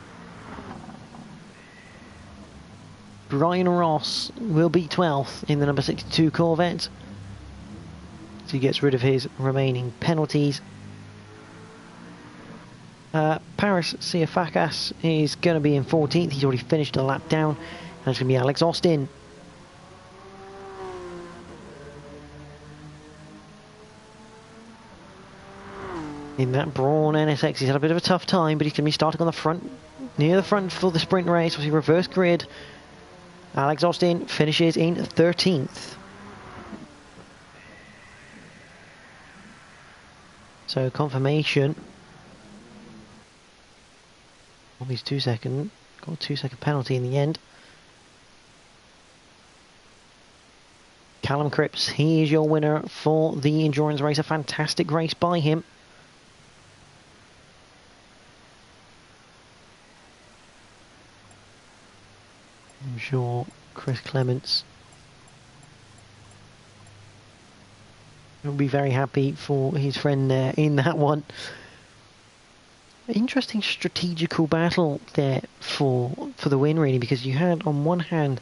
Brian Ross will be 12th in the number 62 Corvette. So he gets rid of his remaining penalties. Paris Siafakas is going to be in 14th. He's already finished a lap down. And it's going to be Alex Austin. In that Brawn NSX, he's had a bit of a tough time, but he's going to be starting on the front, near the front for the sprint race. Obviously, reverse grid. Alex Austin finishes in 13th. So confirmation of his 2 second, got a 2 second penalty in the end. Callum Cripps, he is your winner for the endurance race. A fantastic race by him. I'm sure Chris Clements will be very happy for his friend there in that one. Interesting strategical battle there for the win, really, because you had on one hand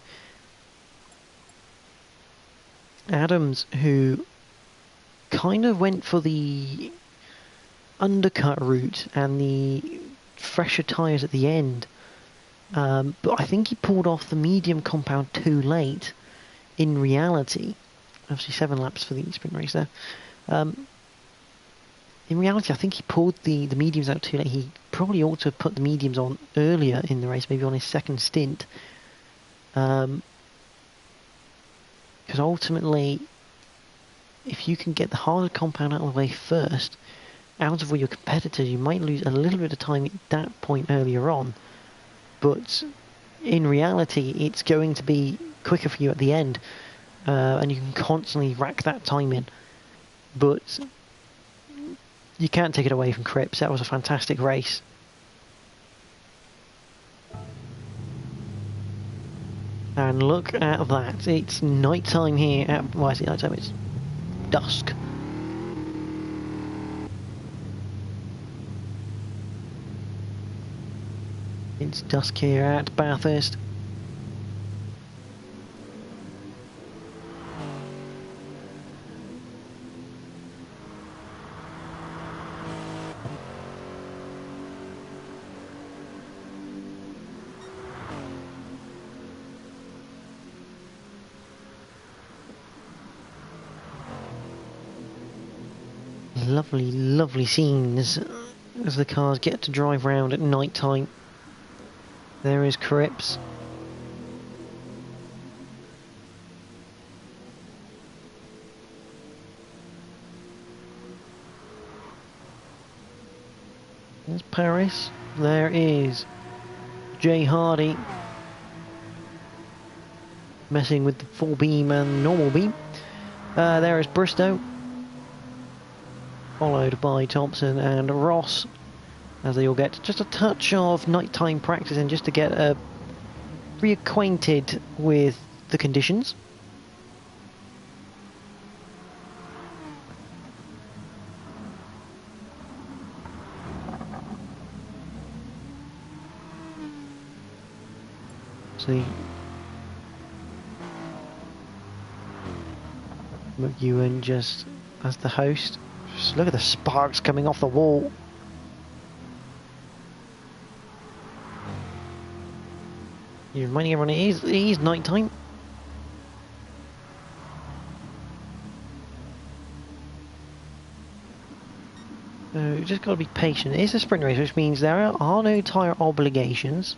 Adams, who kind of went for the undercut route and the fresher tyres at the end. But I think he pulled off the medium compound too late in reality. Obviously 7 laps for the sprint race there. In reality, I think he pulled the mediums out too late. He probably ought to have put the mediums on earlier in the race, maybe on his second stint. Because ultimately, if you can get the harder compound out of the way first, out of all your competitors, you might lose a little bit of time at that point earlier on. But in reality, it's going to be quicker for you at the end, and you can constantly rack that time in. But you can't take it away from Cripps. That was a fantastic race. And look at that. It's night time here. Why is it night time? It's dusk. It's dusk here at Bathurst. Lovely, lovely scenes as the cars get to drive round at night time. There is Cripps. There's Paris. There is Jay Hardy. Messing with the full beam and normal beam. There is Bristow. Followed by Thompson and Ross. As they all get just a touch of nighttime practicing just to get reacquainted with the conditions. See, McEwen just as the host. Just look at the sparks coming off the wall. You're reminding everyone it is night time. So you just got to be patient. It is a sprint race, which means there are no tyre obligations.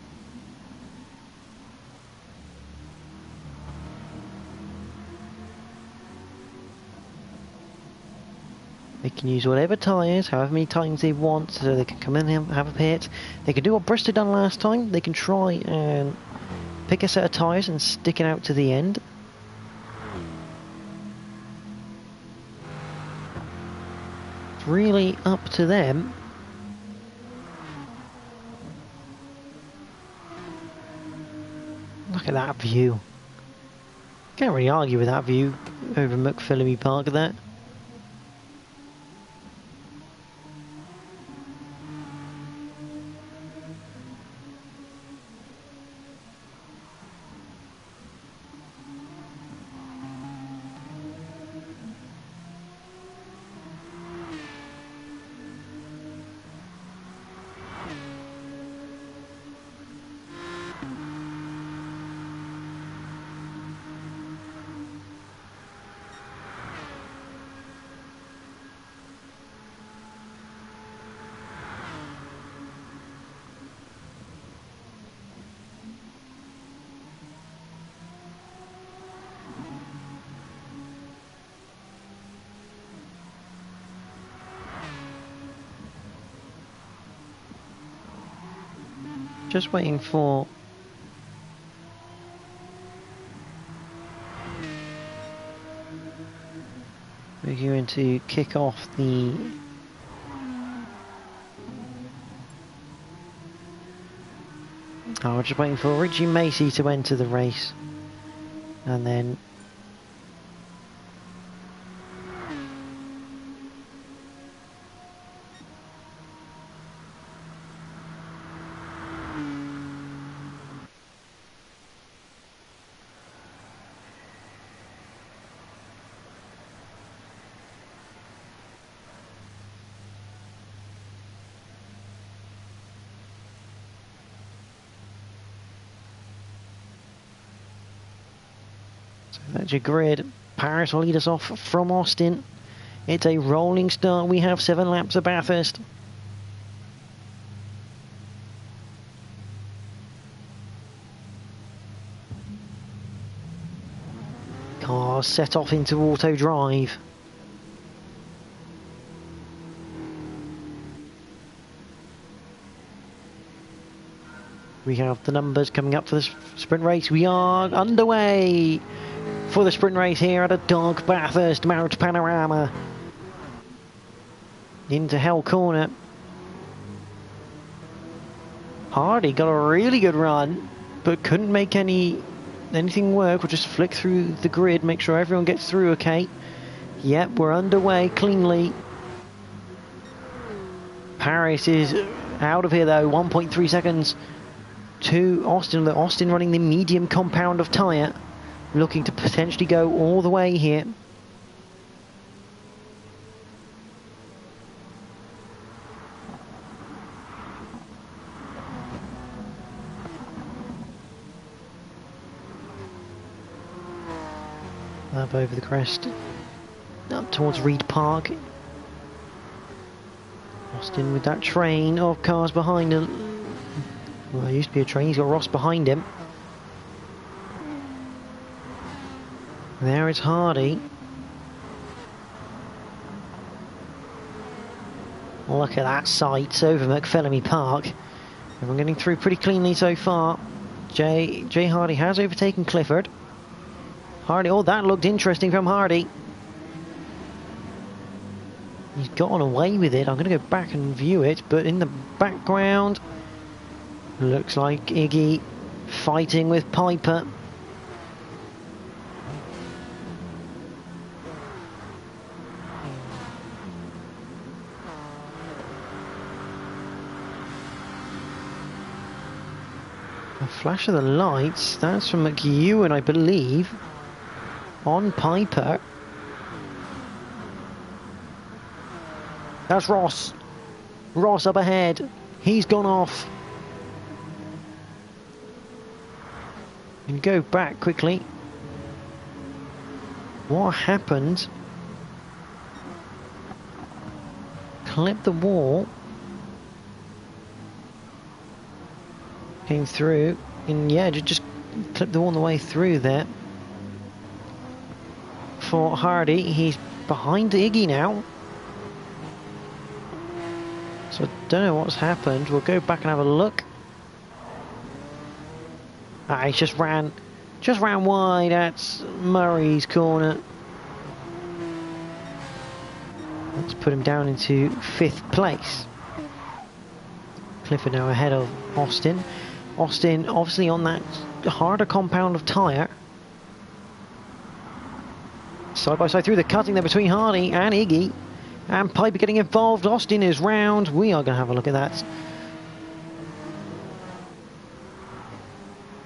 They can use whatever tyres, however many times they want, so they can come in and have a pit. They can do what Bristol done last time. They can try and pick a set of tyres and stick it out to the end. It's really up to them. Look at that view. Can't really argue with that view over McPhillamy Park there. Just waiting for we're going to kick off the we're just waiting for Richie Macy to enter the race, and then that's your grid. Paris will lead us off from Austin. It's a rolling start. We have 7 laps of Bathurst. Cars set off into auto drive. We have the numbers coming up for this sprint race. We are underway for the sprint race here at a dark Bathurst Mount Panorama. Into Hell Corner. Hardy got a really good run, but couldn't make anything work. We'll just flick through the grid, make sure everyone gets through okay. Yep, we're underway cleanly. Paris is out of here though, 1.3 seconds to Austin. Austin running the medium compound of tyre, looking to potentially go all the way here. Up over the crest, up towards Reed Park. Austin with that train of cars behind him. Well, there used to be a train, he's got Ross behind him. There is Hardy. Look at that sight over McPhillamy Park. Everyone getting through pretty cleanly so far. Jay Hardy has overtaken Clifford. Hardy, oh, that looked interesting from Hardy. He's gotten away with it. I'm going to go back and view it, but in the background, looks like Iggy fighting with Piper. A flash of the lights, that's from McEwen, I believe, on Piper. That's Ross. Ross up ahead. He's gone off. And go back quickly. What happened? Clip the wall. Came through. And yeah, just clipped the wall on the way through there. For Hardy, he's behind Iggy now. So I don't know what's happened. We'll go back and have a look. Ah, he just ran wide at Murray's corner. Let's put him down into 5th place. Clifford now ahead of Austin. Austin obviously on that harder compound of tyre. Side by side through the cutting there between Hardy and Iggy. And Piper getting involved. Austin is round. We are going to have a look at that.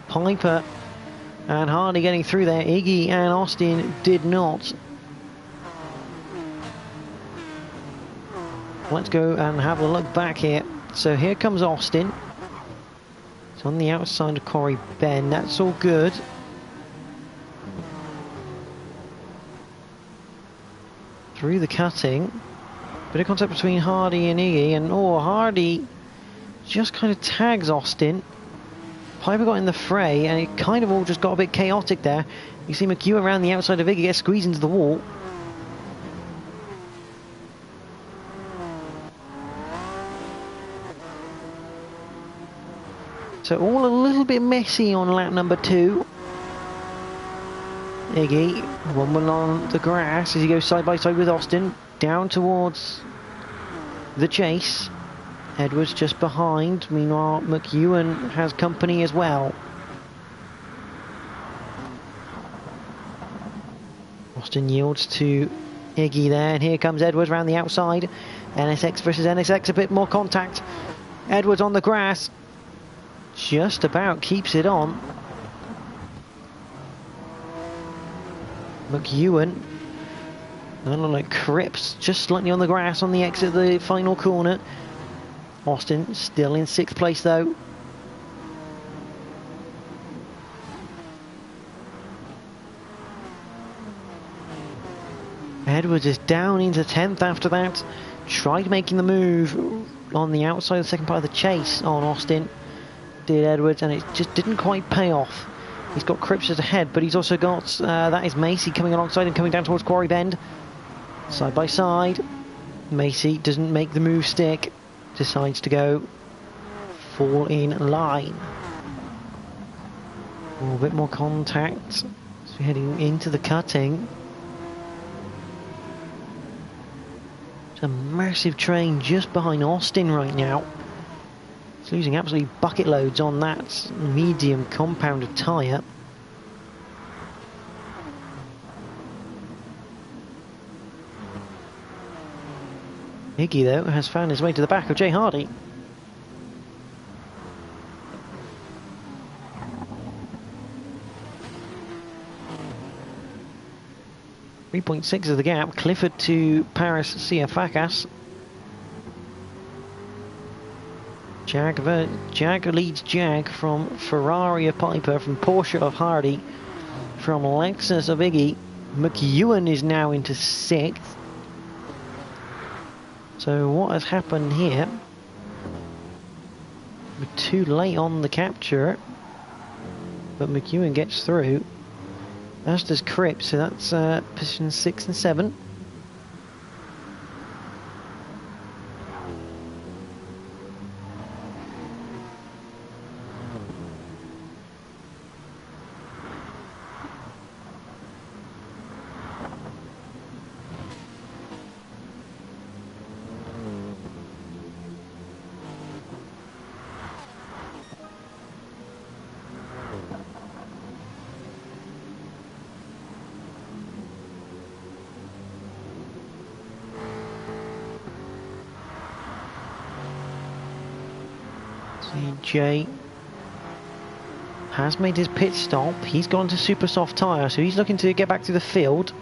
Piper and Hardy getting through there. Iggy and Austin did not. Let's go and have a look back here. So here comes Austin. It's on the outside of Corey Ben. That's all good. Through the cutting. Bit of contact between Hardy and Iggy, and oh, Hardy just kind of tags Austin. Piper got in the fray, and it kind of all just got a bit chaotic there. You see McEwen around the outside of Iggy get squeezed into the wall. So all a little bit messy on lap number 2. Iggy, one on the grass as he goes side by side with Austin, down towards the chase. Edwards just behind. Meanwhile, McEwen has company as well. Austin yields to Iggy there, and here comes Edwards around the outside. NSX versus NSX, a bit more contact. Edwards on the grass. Just about keeps it on. McEwen, I don't like Cripps, just slightly on the grass on the exit of the final corner. Austin still in 6th place though. Edwards is down into 10th after that. Tried making the move on the outside of the second part of the chase on Austin. Did Edwards, and it just didn't quite pay off. He's got Cripps ahead, but he's also got, that is Macy coming alongside and coming down towards Quarry Bend. Side by side. Macy doesn't make the move stick. Decides to go fall in line. A little bit more contact. So we're heading into the cutting. It's a massive train just behind Austin right now. It's losing absolutely bucket loads on that medium compounded tyre. Iggy, though, has found his way to the back of Jay Hardy. .6 is the gap. Clifford to Paris Siafakas. Jag leads Jag from Ferrari of Piper, from Porsche of Hardy, from Lexus of Iggy. McEwen is now into 6th. So what has happened here? We're too late on the capture, but McEwen gets through. As does Cripps, so that's position 6 and 7. CJ has made his pit stop. He's gone to super soft tyre, so he's looking to get back to the field.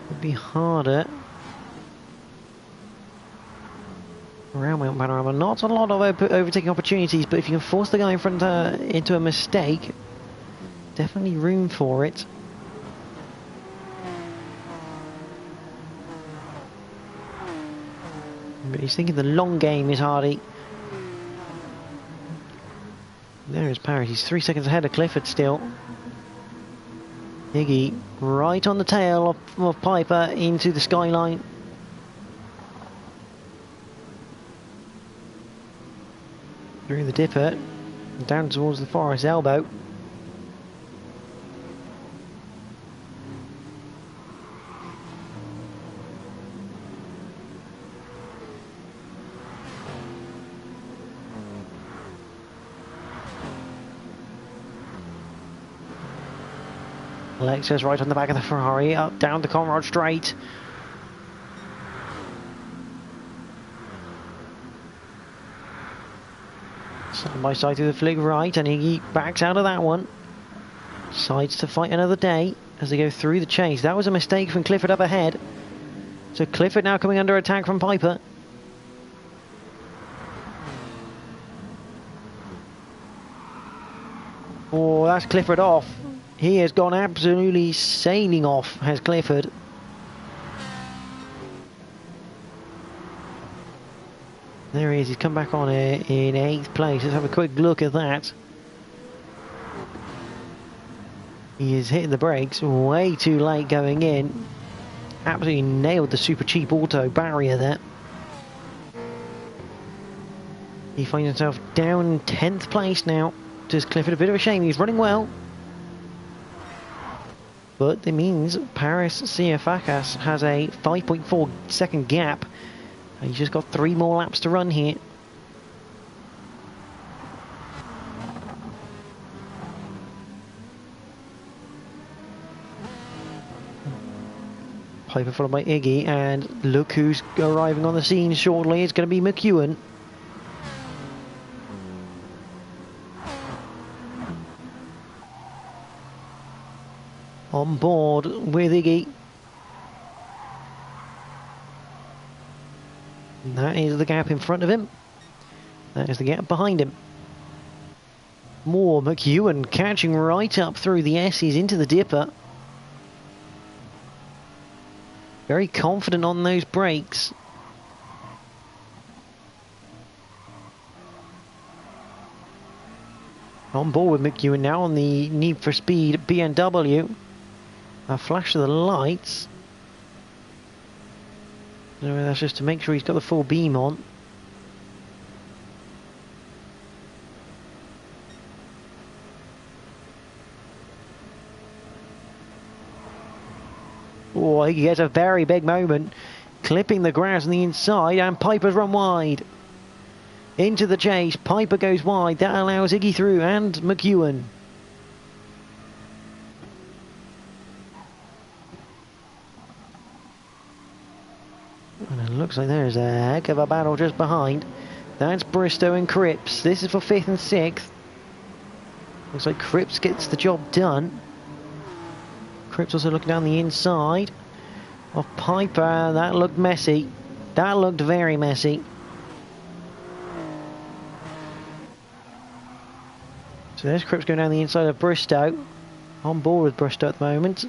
Would be harder. Around Panorama, not a lot of overtaking opportunities, but if you can force the guy in front into a mistake, definitely room for it. But he's thinking the long game is Hardy. There is Paris. He's 3 seconds ahead of Clifford still. Iggy right on the tail of Piper into the skyline. Through the dipper. Down towards the Forest elbow. Alexa's right on the back of the Ferrari, up down the Conrad straight. Side by side through the flick right, and he backs out of that one. Decides to fight another day as they go through the chase. That was a mistake from Clifford up ahead. So Clifford now coming under attack from Piper. Oh, that's Clifford off. He has gone absolutely sailing off, has Clifford. There he is, he's come back on in 8th place. Let's have a quick look at that. He is hitting the brakes way too late going in. Absolutely nailed the super cheap auto barrier there. He finds himself down in 10th place now. Does Clifford a bit of a shame, he's running well. But it means Paris Siafakas has a 5.4 second gap. He's just got 3 more laps to run here. Piper followed by Iggy, and look who's arriving on the scene shortly. It's going to be McEwen. On board with Iggy. And that is the gap in front of him. That is the gap behind him. More McEwen catching right up through the S's into the dipper. Very confident on those brakes. On board with McEwen now on the Need for Speed BMW. A flash of the lights. So that's just to make sure he's got the full beam on. Oh, he gets a very big moment. Clipping the grass on the inside, and Piper's run wide. Into the chase, Piper goes wide. That allows Iggy through, and McEwen. And it looks like there's a heck of a battle just behind. That's Bristow and Cripps. This is for 5th and 6th. Looks like Cripps gets the job done. Cripps also looking down the inside of Piper. That looked messy. That looked very messy. So there's Cripps going down the inside of Bristow. On board with Bristow at the moment.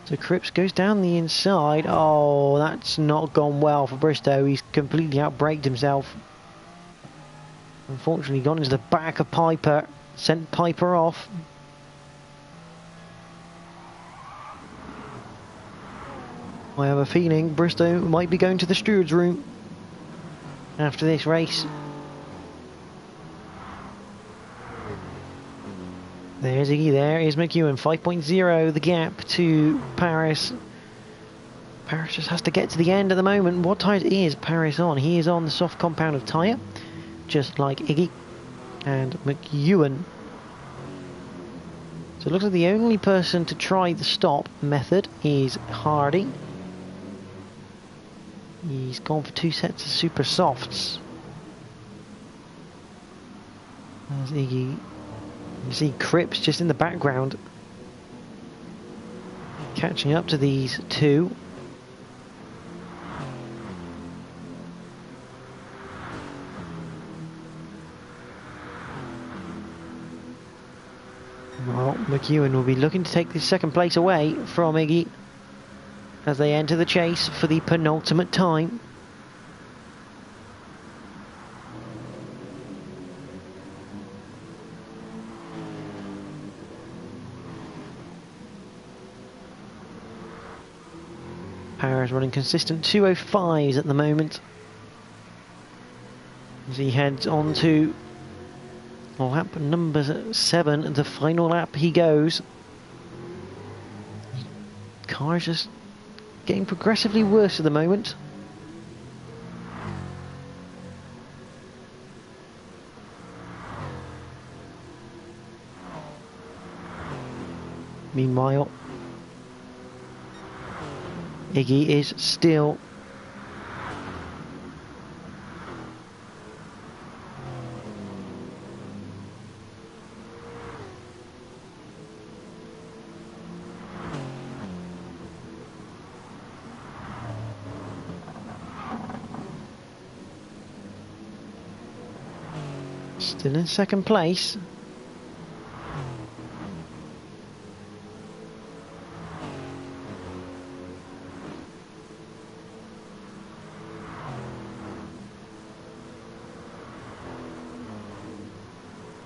So Cripps goes down the inside. Oh, that's not gone well for Bristow. He's completely outbraked himself. Unfortunately gone into the back of Piper. Sent Piper off. I have a feeling Bristow might be going to the steward's room after this race. There's Iggy, there is McEwen, 5.0 the gap to Paris. Paris just has to get to the end at the moment. What tyre is Paris on? He is on the soft compound of tyre, just like Iggy and McEwen. So it looks like the only person to try the stop method is Hardy. He's gone for 2 sets of super softs. There's Iggy. You see Cripps just in the background, catching up to these two. Well, McEwen will be looking to take the second place away from Iggy as they enter the chase for the penultimate time. Paris running consistent 205s at the moment as he heads on to lap number 7, the final lap he goes. Car is just getting progressively worse at the moment. Meanwhile, Iggy is still in second place.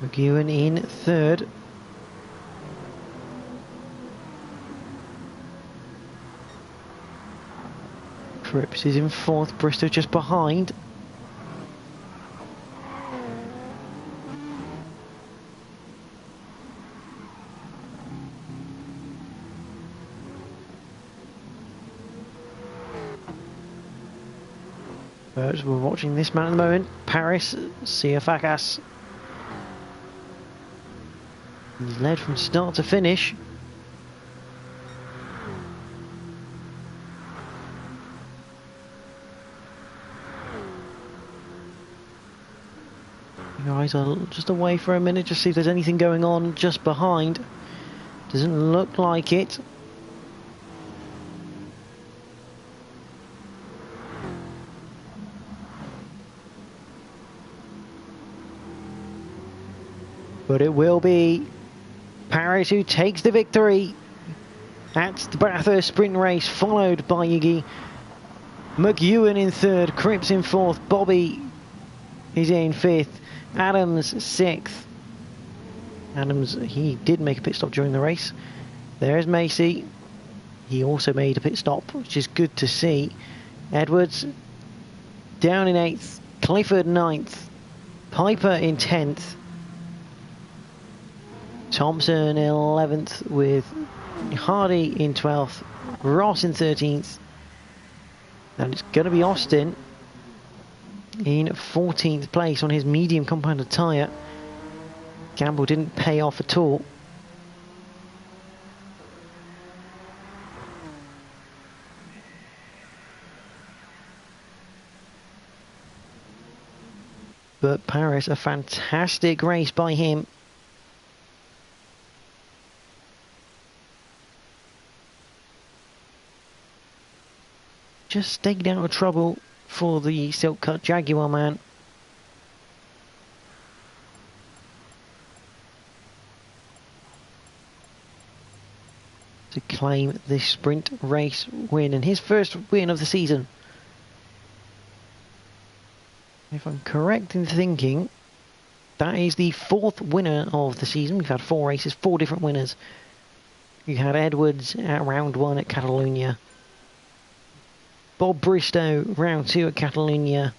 McEwen in third. Cripps is in fourth, Bristow just behind. But we're watching this man at the moment, Paris Siafakas. He's led from start to finish. You guys are just away for a minute, just see if there's anything going on just behind. Doesn't look like it. But it will be Paris who takes the victory at the Bathurst sprint race, followed by Iggy. McEwen in third, Cripps in fourth, Bobby is in fifth, Adams sixth. Adams, he did make a pit stop during the race. There's Macy. He also made a pit stop, which is good to see. Edwards down in 8th, Clifford 9th, Piper in 10th. Thompson 11th with Hardy in 12th, Ross in 13th, and it's going to be Austin in 14th place on his medium compounded tyre. Gamble didn't pay off at all. But Paris, a fantastic race by him. Just stayed out of trouble for the silk cut Jaguar man. to claim this sprint race win, and his first win of the season. If I'm correct in thinking, that is the 4th winner of the season. We've had 4 races, 4 different winners. We had Edwards at round 1 at Catalonia, Bob Bristow round 2 at Catalonia,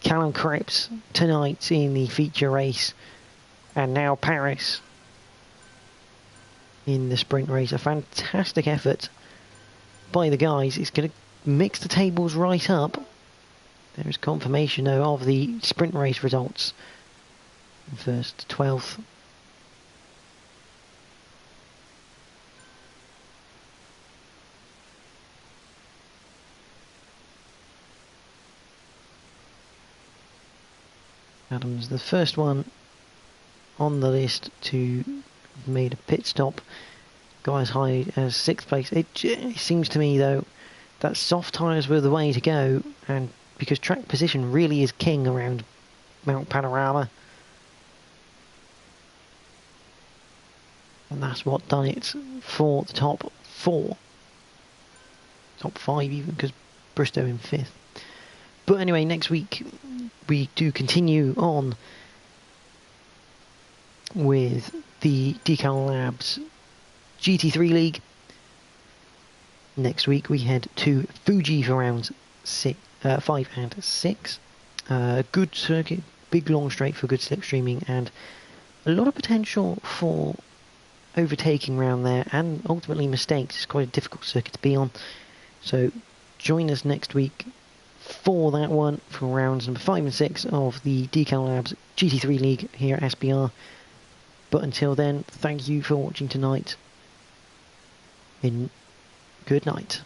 Callum Cripps tonight in the feature race, and now Paris in the sprint race. A fantastic effort by the guys. It's going to mix the tables right up. There is confirmation though of the sprint race results. First to 12th. Adams, the first one on the list to have made a pit stop. Got as high as 6th place. It seems to me though that soft tyres were the way to go, and because track position really is king around Mount Panorama, and that's what done it for the top 4, top 5 even, because Bristow in 5th. But anyway, next week we do continue on with the Decal Labs GT3 League. Next week we head to Fuji for rounds 5 and 6. Good circuit, big long straight for good slipstreaming, and a lot of potential for overtaking round there, and ultimately mistakes. It's quite a difficult circuit to be on. So join us next week for that one, for rounds number 5 and 6 of the Decal Labs GT3 League here at SBR. But until then, thank you for watching tonight, and good night.